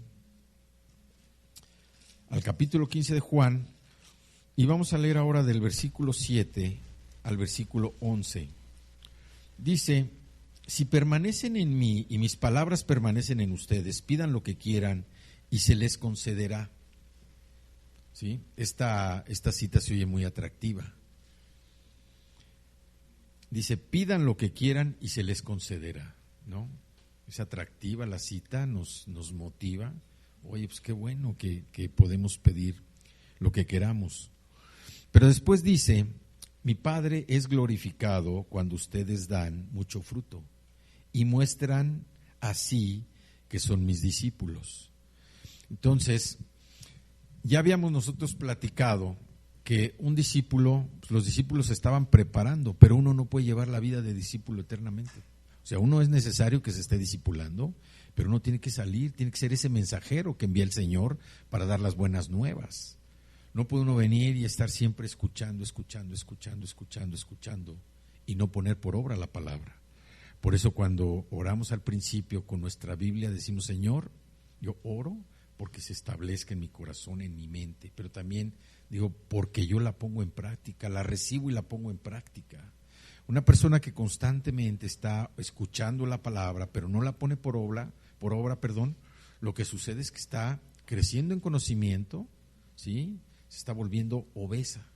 al capítulo 15 de Juan, y vamos a leer ahora del versículo 7 al versículo 11. Dice: si permanecen en mí y mis palabras permanecen en ustedes, pidan lo que quieran y se les concederá. ¿Sí? Esta cita se oye muy atractiva. Dice: pidan lo que quieran y se les concederá, ¿no? Es atractiva la cita, nos motiva. Oye, pues qué bueno que podemos pedir lo que queramos. Pero después dice: mi Padre es glorificado cuando ustedes dan mucho fruto y muestran así que son mis discípulos. Entonces, ya habíamos nosotros platicado que un discípulo, pues los discípulos se estaban preparando, pero uno no puede llevar la vida de discípulo eternamente. O sea, uno es necesario que se esté discipulando, pero uno tiene que salir, tiene que ser ese mensajero que envía el Señor para dar las buenas nuevas. No puede uno venir y estar siempre escuchando y no poner por obra la palabra. Por eso cuando oramos al principio con nuestra Biblia decimos: Señor, yo oro porque se establezca en mi corazón, en mi mente, pero también digo porque yo la pongo en práctica, la recibo y la pongo en práctica. Una persona que constantemente está escuchando la palabra pero no la pone por obra, lo que sucede es que está creciendo en conocimiento, ¿sí? Se está volviendo obesa,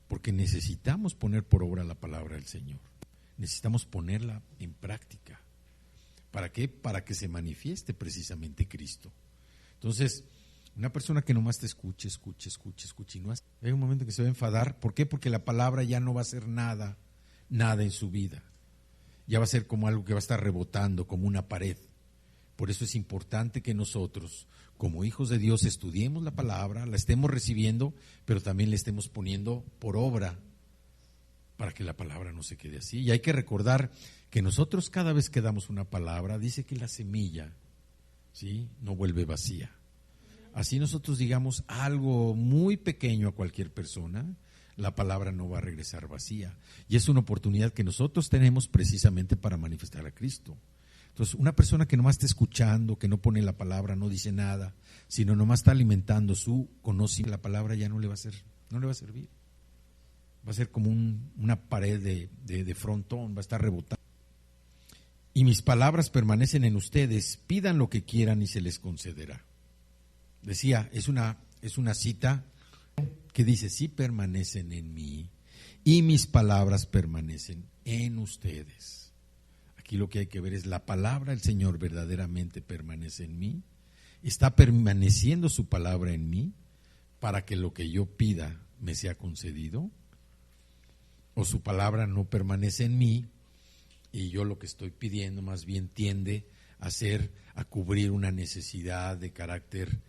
porque necesitamos poner por obra la palabra del Señor, necesitamos ponerla en práctica. ¿Para qué? Para que se manifieste precisamente Cristo. Entonces, una persona que nomás te escuche y no hace, hay un momento que se va a enfadar. ¿Por qué? Porque la palabra ya no va a hacer nada en su vida. Ya va a ser como algo que va a estar rebotando, como una pared. Por eso es importante que nosotros, como hijos de Dios, estudiemos la palabra, la estemos recibiendo, pero también la estemos poniendo por obra, para que la palabra no se quede así. Y hay que recordar que nosotros cada vez que damos una palabra, dice que la semilla, ¿sí?, no vuelve vacía. Así nosotros digamos algo muy pequeño a cualquier persona, la palabra no va a regresar vacía. Y es una oportunidad que nosotros tenemos precisamente para manifestar a Cristo. Entonces, una persona que nomás está escuchando, que no pone la palabra, no dice nada, sino nomás está alimentando su conocimiento, la palabra ya no le va a servir. Va a ser como una pared de frontón, va a estar rebotando. Y mis palabras permanecen en ustedes, pidan lo que quieran y se les concederá. Decía, es una cita que dice: si permanecen en mí y mis palabras permanecen en ustedes. Aquí lo que hay que ver es la palabra del Señor verdaderamente permanece en mí, está permaneciendo su palabra en mí para que lo que yo pida me sea concedido, o su palabra no permanece en mí y yo lo que estoy pidiendo más bien tiende a cubrir una necesidad de carácter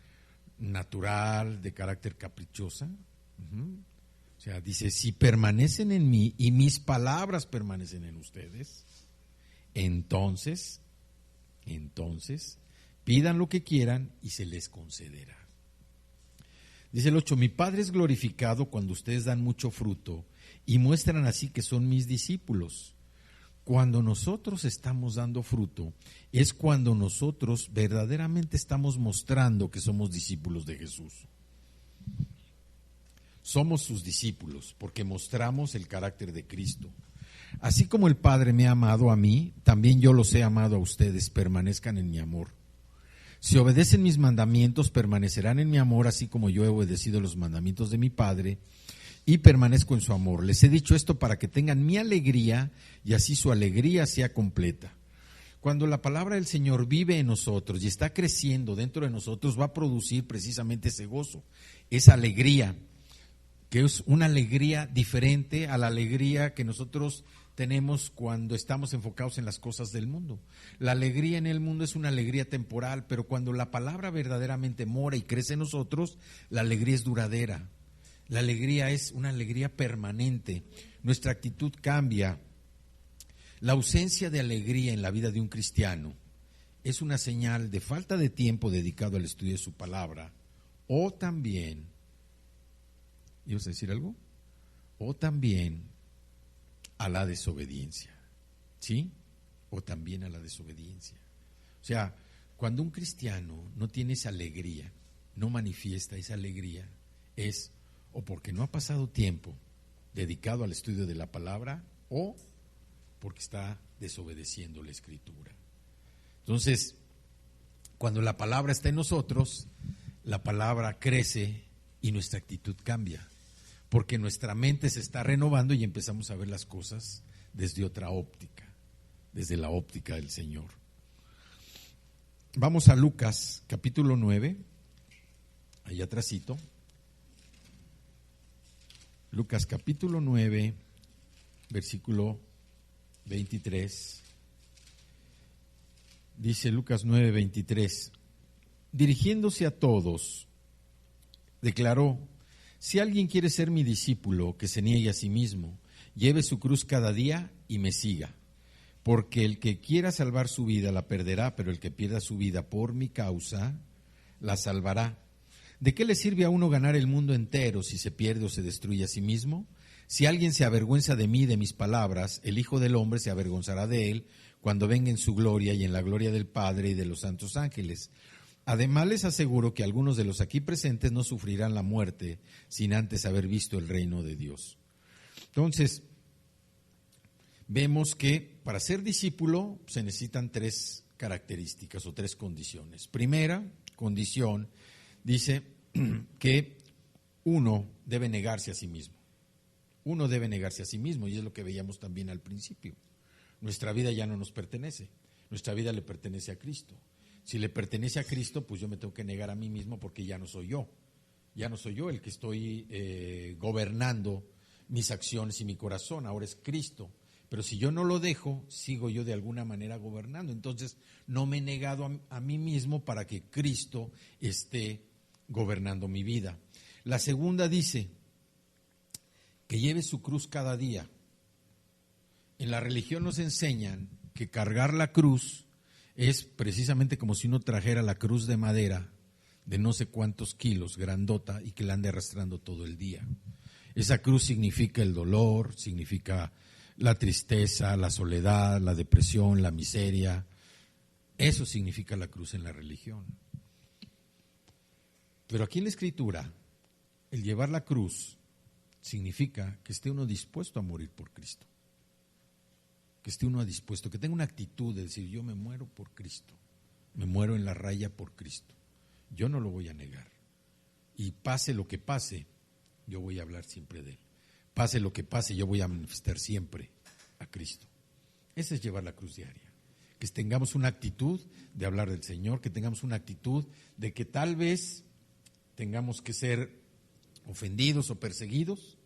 natural, de carácter caprichosa. O sea, dice: si permanecen en mí y mis palabras permanecen en ustedes, entonces pidan lo que quieran y se les concederá. Dice el 8: mi Padre es glorificado cuando ustedes dan mucho fruto y muestran así que son mis discípulos. Cuando nosotros estamos dando fruto, es cuando nosotros verdaderamente estamos mostrando que somos discípulos de Jesús. Somos sus discípulos porque mostramos el carácter de Cristo. Así como el Padre me ha amado a mí, también yo los he amado a ustedes. Permanezcan en mi amor. Si obedecen mis mandamientos, permanecerán en mi amor, así como yo he obedecido los mandamientos de mi Padre y permanezco en su amor. Les he dicho esto para que tengan mi alegría y así su alegría sea completa. Cuando la palabra del Señor vive en nosotros y está creciendo dentro de nosotros, va a producir precisamente ese gozo, esa alegría, que es una alegría diferente a la alegría que nosotros tenemos cuando estamos enfocados en las cosas del mundo. La alegría en el mundo es una alegría temporal, pero cuando la palabra verdaderamente mora y crece en nosotros, la alegría es duradera. La alegría es una alegría permanente. Nuestra actitud cambia. La ausencia de alegría en la vida de un cristiano es una señal de falta de tiempo dedicado al estudio de su palabra, o también, ¿ibas a decir algo? O también a la desobediencia, ¿sí? O también a la desobediencia. O sea, Cuando un cristiano no tiene esa alegría, no manifiesta esa alegría, es o porque no ha pasado tiempo dedicado al estudio de la palabra o porque está desobedeciendo la Escritura. Entonces, cuando la palabra está en nosotros, la palabra crece y nuestra actitud cambia, porque nuestra mente se está renovando y empezamos a ver las cosas desde otra óptica, desde la óptica del Señor. Vamos a Lucas capítulo 9, ahí atrásito. Lucas capítulo 9, versículo 23. Dice Lucas 9, 23. Dirigiéndose a todos, declaró: si alguien quiere ser mi discípulo, que se niegue a sí mismo, lleve su cruz cada día y me siga. Porque el que quiera salvar su vida la perderá, pero el que pierda su vida por mi causa la salvará. ¿De qué le sirve a uno ganar el mundo entero si se pierde o se destruye a sí mismo? Si alguien se avergüenza de mí y de mis palabras, el Hijo del Hombre se avergonzará de él cuando venga en su gloria y en la gloria del Padre y de los santos ángeles. Además les aseguro que algunos de los aquí presentes no sufrirán la muerte sin antes haber visto el reino de Dios. Entonces, vemos que para ser discípulo se necesitan 3 características o 3 condiciones. Primera condición, dice que uno debe negarse a sí mismo. Uno debe negarse a sí mismo, y es lo que veíamos también al principio. Nuestra vida ya no nos pertenece, nuestra vida le pertenece a Cristo. Si le pertenece a Cristo, pues yo me tengo que negar a mí mismo, porque ya no soy yo. Ya no soy yo el que estoy gobernando mis acciones y mi corazón, ahora es Cristo. Pero si yo no lo dejo, sigo yo de alguna manera gobernando. Entonces no me he negado a mí mismo para que Cristo esté gobernando mi vida. La segunda dice que lleve su cruz cada día. En la religión nos enseñan que cargar la cruz es precisamente como si uno trajera la cruz de madera de no sé cuántos kilos, grandota, y que la ande arrastrando todo el día. Esa cruz significa el dolor, significa la tristeza, la soledad, la depresión, la miseria. Eso significa la cruz en la religión. Pero aquí en la Escritura, el llevar la cruz significa que esté uno dispuesto a morir por Cristo. Que esté uno dispuesto, que tenga una actitud de decir: yo me muero por Cristo, me muero en la raya por Cristo. Yo no lo voy a negar. Y pase lo que pase, yo voy a hablar siempre de Él. Pase lo que pase, yo voy a manifestar siempre a Cristo. Ese es llevar la cruz diaria. Que tengamos una actitud de hablar del Señor, que tengamos una actitud de que tal vez tengamos que ser ofendidos o perseguidos,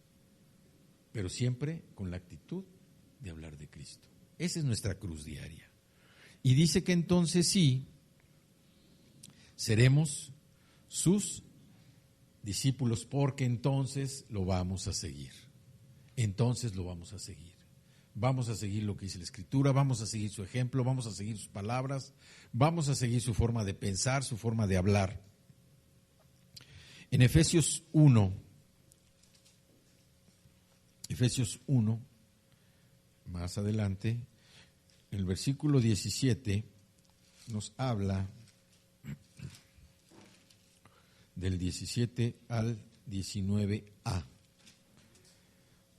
pero siempre con la actitud de hablar de Cristo. Esa es nuestra cruz diaria. Y dice que entonces sí, seremos sus discípulos, porque entonces lo vamos a seguir. Entonces lo vamos a seguir. Vamos a seguir lo que dice la Escritura, vamos a seguir su ejemplo, vamos a seguir sus palabras, vamos a seguir su forma de pensar, su forma de hablar. En Efesios 1, más adelante, en el versículo 17, nos habla del 17 al 19a.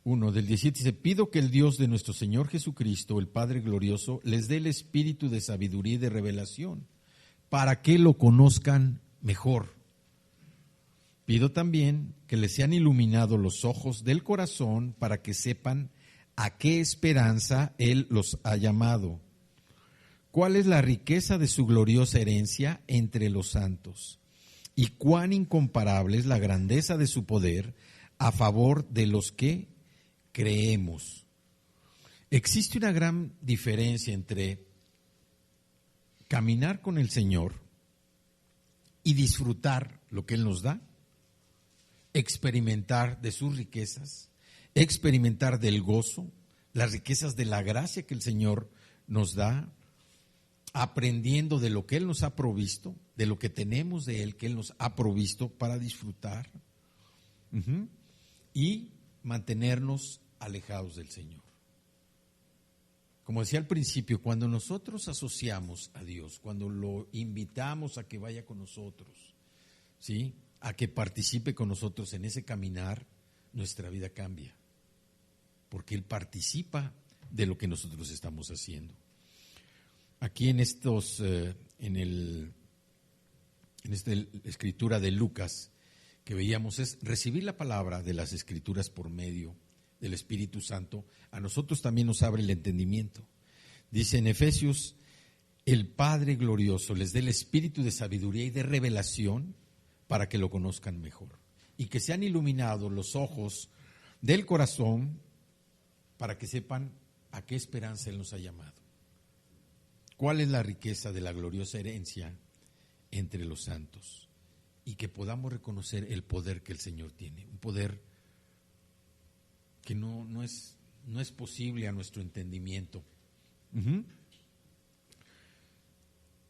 Del 17 dice: pido que el Dios de nuestro Señor Jesucristo, el Padre glorioso, les dé el espíritu de sabiduría y de revelación, para que lo conozcan mejor. Pido también que les sean iluminados los ojos del corazón, para que sepan a qué esperanza Él los ha llamado, cuál es la riqueza de su gloriosa herencia entre los santos, y cuán incomparable es la grandeza de su poder a favor de los que creemos. Existe una gran diferencia entre caminar con el Señor y disfrutar lo que Él nos da, experimentar de sus riquezas, experimentar del gozo, las riquezas de la gracia que el Señor nos da, aprendiendo de lo que Él nos ha provisto, de lo que tenemos de Él, que Él nos ha provisto para disfrutar, y mantenernos alejados del Señor. como decía al principio, cuando nosotros asociamos a Dios, cuando lo invitamos a que vaya con nosotros, ¿sí?, a que participe con nosotros en ese caminar, nuestra vida cambia, porque Él participa de lo que nosotros estamos haciendo. Aquí en esta escritura de Lucas que veíamos es recibir la palabra de las Escrituras por medio del Espíritu Santo. A nosotros también nos abre el entendimiento. Dice en Efesios, el Padre glorioso les dé el espíritu de sabiduría y de revelación para que lo conozcan mejor y que sean iluminados los ojos del corazón para que sepan a qué esperanza Él nos ha llamado. ¿Cuál es la riqueza de la gloriosa herencia entre los santos? Y que podamos reconocer el poder que el Señor tiene, un poder que no es posible a nuestro entendimiento.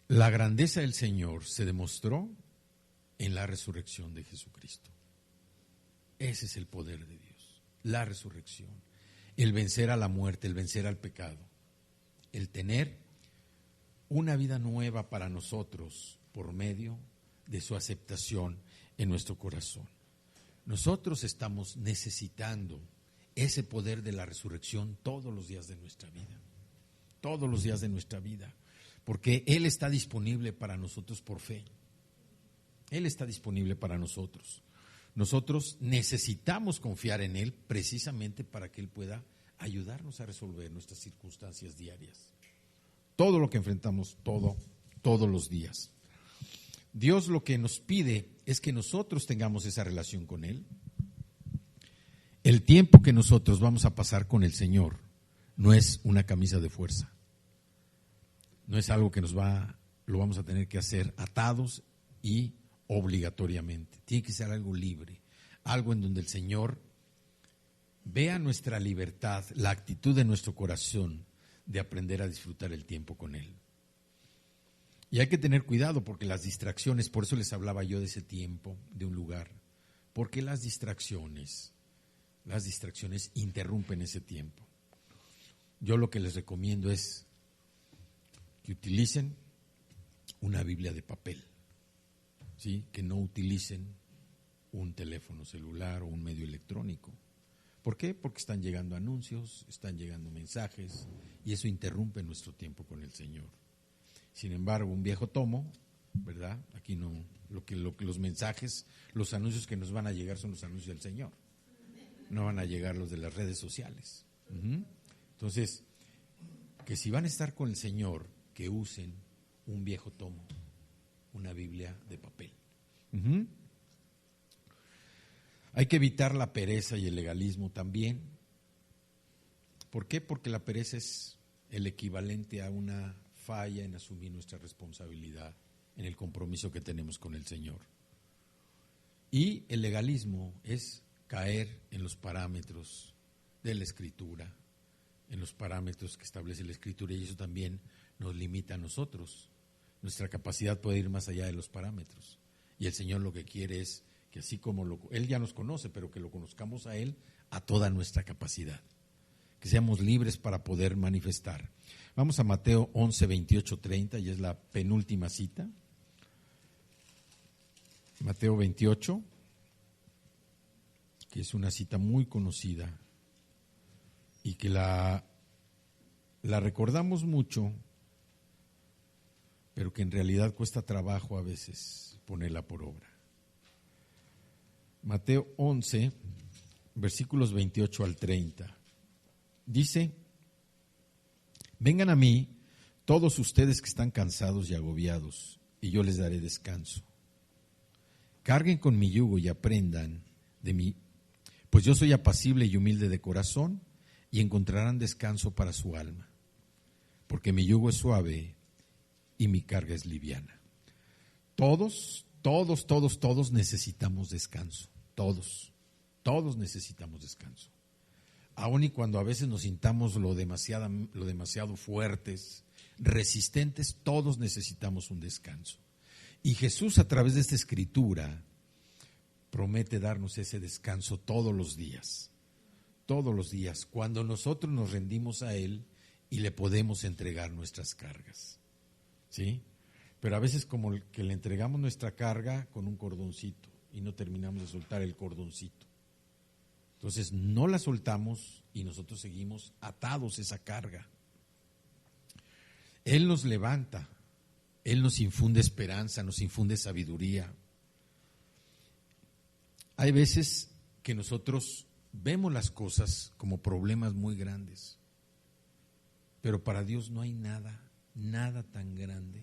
La grandeza del Señor se demostró en la resurrección de Jesucristo. Ese es el poder de Dios, la resurrección, el vencer a la muerte, el vencer al pecado, el tener una vida nueva para nosotros por medio de su aceptación en nuestro corazón. Nosotros estamos necesitando ese poder de la resurrección todos los días de nuestra vida, todos los días de nuestra vida, porque Él está disponible para nosotros por fe. Él está disponible para nosotros. Nosotros necesitamos confiar en Él precisamente para que Él pueda ayudarnos a resolver nuestras circunstancias diarias. Todo lo que enfrentamos, todos los días. Dios lo que nos pide es que nosotros tengamos esa relación con Él. El tiempo que nosotros vamos a pasar con el Señor no es una camisa de fuerza. No es algo que lo vamos a tener que hacer atados y obligatoriamente. Tiene que ser algo libre, algo en donde el Señor vea nuestra libertad, la actitud de nuestro corazón de aprender a disfrutar el tiempo con Él. Y hay que tener cuidado porque las distracciones, por eso les hablaba yo de ese tiempo, de un lugar, porque las distracciones interrumpen ese tiempo. Yo lo que les recomiendo es que utilicen una Biblia de papel, ¿sí?, que no utilicen un teléfono celular o un medio electrónico. ¿Por qué? Porque están llegando anuncios, están llegando mensajes y eso interrumpe nuestro tiempo con el Señor. Sin embargo, un viejo tomo, ¿verdad? Aquí no, los mensajes, los anuncios que nos van a llegar son los anuncios del Señor. No van a llegar los de las redes sociales. Entonces, que si van a estar con el Señor, que usen un viejo tomo, una Biblia de papel. Hay que evitar la pereza y el legalismo también. ¿Por qué? Porque la pereza es el equivalente a una falla en asumir nuestra responsabilidad en el compromiso que tenemos con el Señor. Y el legalismo es caer en los parámetros de la Escritura, en los parámetros que establece la Escritura, y eso también nos limita a nosotros. Nuestra capacidad puede ir más allá de los parámetros. Y el Señor lo que quiere es que así como Él ya nos conoce, pero que lo conozcamos a Él a toda nuestra capacidad. Que seamos libres para poder manifestar. Vamos a Mateo 11, 28, 30, y es la penúltima cita. Mateo 28, que es una cita muy conocida y que la recordamos mucho, pero que en realidad cuesta trabajo a veces ponerla por obra. Mateo 11, versículos 28 al 30. Dice: vengan a mí todos ustedes que están cansados y agobiados, y yo les daré descanso. Carguen con mi yugo y aprendan de mí, pues yo soy apacible y humilde de corazón, y encontrarán descanso para su alma, porque mi yugo es suave y mi carga es liviana. Todos necesitamos descanso. Todos necesitamos descanso. Aun y cuando a veces nos sintamos lo demasiado fuertes, resistentes, todos necesitamos un descanso. Y Jesús, a través de esta escritura, promete darnos ese descanso todos los días. Todos los días, cuando nosotros nos rendimos a Él y le podemos entregar nuestras cargas. ¿Sí? Pero a veces como que le entregamos nuestra carga con un cordoncito y no terminamos de soltar el cordoncito. Entonces no la soltamos y nosotros seguimos atados a esa carga. Él nos levanta, Él nos infunde esperanza, nos infunde sabiduría. Hay veces que nosotros vemos las cosas como problemas muy grandes, pero para Dios no hay nada tan grande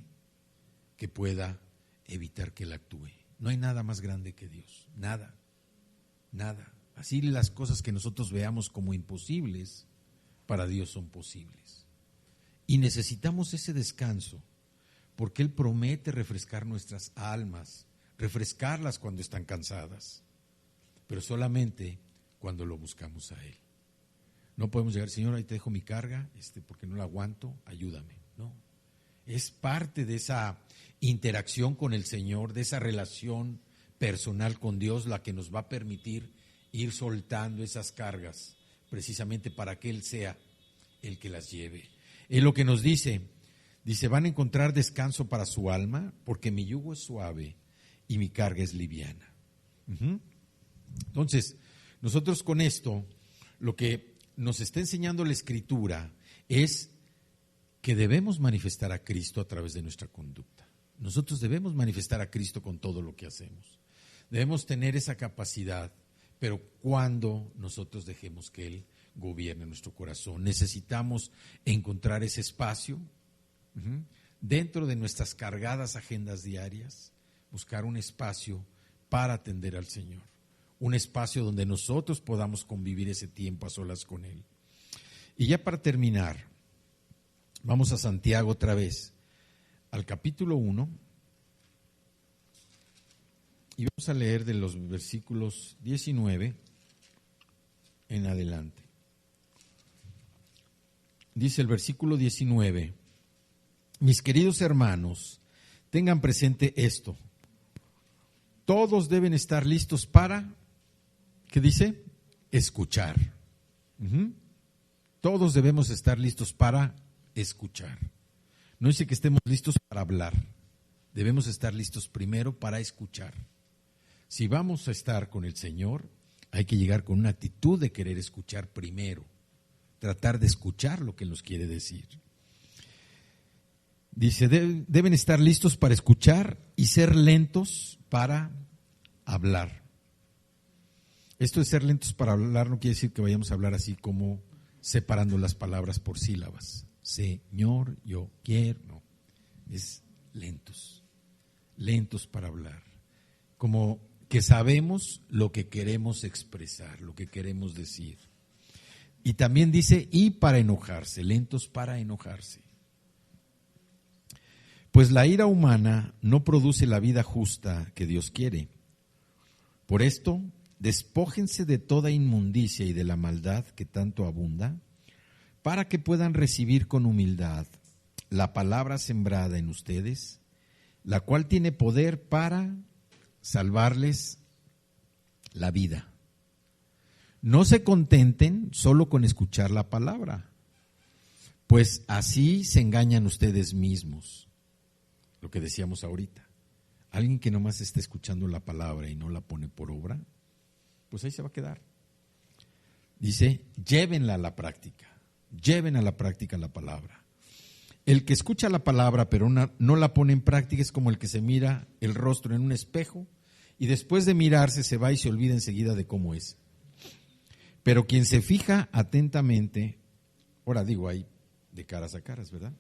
que pueda evitar que Él actúe. No hay nada más grande que Dios, nada. Así las cosas que nosotros veamos como imposibles, para Dios son posibles. Y necesitamos ese descanso, porque Él promete refrescar nuestras almas, refrescarlas cuando están cansadas, pero solamente cuando lo buscamos a Él. No podemos llegar, Señor, ahí te dejo mi carga, porque no la aguanto, ayúdame. No, es parte de esa interacción con el Señor, de esa relación personal con Dios, la que nos va a permitir ir soltando esas cargas, precisamente para que Él sea el que las lleve. Es lo que nos dice, van a encontrar descanso para su alma, porque mi yugo es suave y mi carga es liviana. Entonces, nosotros con esto, lo que nos está enseñando la Escritura es que debemos manifestar a Cristo a través de nuestra conducta. Nosotros debemos manifestar a Cristo con todo lo que hacemos. Debemos tener esa capacidad, pero cuando nosotros dejemos que Él gobierne nuestro corazón, necesitamos encontrar ese espacio dentro de nuestras cargadas agendas diarias, buscar un espacio para atender al Señor, un espacio donde nosotros podamos convivir ese tiempo a solas con Él. Y ya para terminar, vamos a Santiago otra vez, al capítulo 1, y vamos a leer de los versículos 19 en adelante. Dice el versículo 19, mis queridos hermanos, tengan presente esto, todos deben estar listos para, ¿qué dice? Escuchar. Todos debemos estar listos para escuchar. No dice que estemos listos para hablar, debemos estar listos primero para escuchar. Si vamos a estar con el Señor, hay que llegar con una actitud de querer escuchar primero, tratar de escuchar lo que Él nos quiere decir. Dice, deben estar listos para escuchar y ser lentos para hablar. Esto de ser lentos para hablar no quiere decir que vayamos a hablar así como separando las palabras por sílabas. Señor, yo quiero, no. Es lentos para hablar. Como que sabemos lo que queremos expresar, lo que queremos decir. Y también dice, y para enojarse, lentos para enojarse. Pues la ira humana no produce la vida justa que Dios quiere. Por esto, despójense de toda inmundicia y de la maldad que tanto abunda, para que puedan recibir con humildad la palabra sembrada en ustedes, la cual tiene poder para salvarles la vida. No se contenten solo con escuchar la palabra, pues así se engañan ustedes mismos. Lo que decíamos ahorita, alguien que nomás está escuchando la palabra y no la pone por obra, pues ahí se va a quedar. Dice, llévenla a la práctica, lleven a la práctica la palabra. El que escucha la palabra pero no la pone en práctica es como el que se mira el rostro en un espejo y después de mirarse se va y se olvida enseguida de cómo es. Pero quien se fija atentamente, ahora digo ahí de caras a caras, ¿verdad?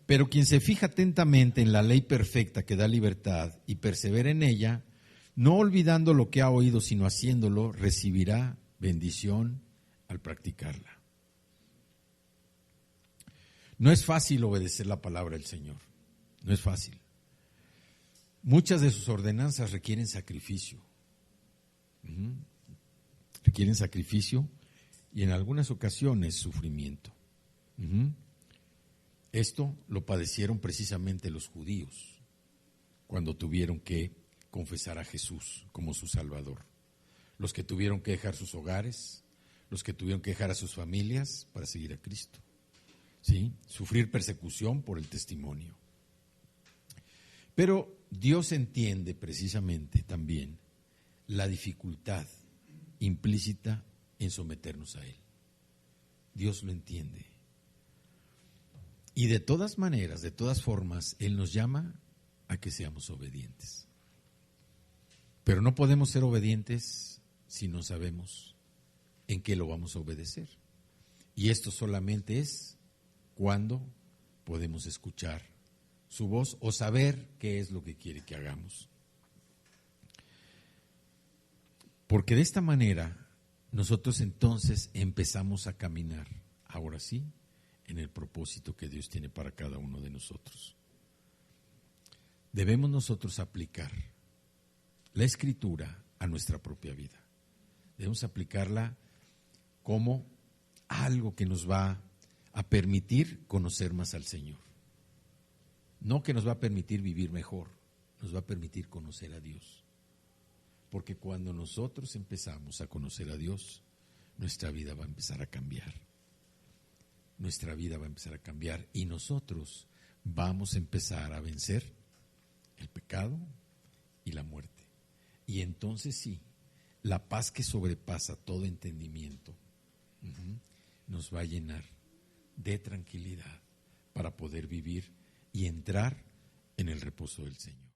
Pero quien se fija atentamente en la ley perfecta que da libertad y persevera en ella, no olvidando lo que ha oído, sino haciéndolo, recibirá bendición al practicarla. No es fácil obedecer la palabra del Señor, no es fácil. Muchas de sus ordenanzas requieren sacrificio. Requieren sacrificio y en algunas ocasiones sufrimiento. Esto lo padecieron precisamente los judíos cuando tuvieron que confesar a Jesús como su Salvador. Los que tuvieron que dejar sus hogares, los que tuvieron que dejar a sus familias para seguir a Cristo. ¿sí? Sufrir persecución por el testimonio. Pero Dios entiende precisamente también la dificultad implícita en someternos a Él. Dios lo entiende. Y de todas maneras, de todas formas, Él nos llama a que seamos obedientes. Pero no podemos ser obedientes si no sabemos en qué lo vamos a obedecer. Y esto solamente es cuando podemos escuchar su voz o saber qué es lo que quiere que hagamos. Porque de esta manera nosotros entonces empezamos a caminar, ahora sí, en el propósito que Dios tiene para cada uno de nosotros. Debemos nosotros aplicar la Escritura a nuestra propia vida. Debemos aplicarla como algo que nos va a permitir conocer más al Señor. No que nos va a permitir vivir mejor, nos va a permitir conocer a Dios. Porque cuando nosotros empezamos a conocer a Dios, nuestra vida va a empezar a cambiar. Nuestra vida va a empezar a cambiar y nosotros vamos a empezar a vencer el pecado y la muerte. Y entonces sí, la paz que sobrepasa todo entendimiento nos va a llenar de tranquilidad para poder vivir y entrar en el reposo del Señor.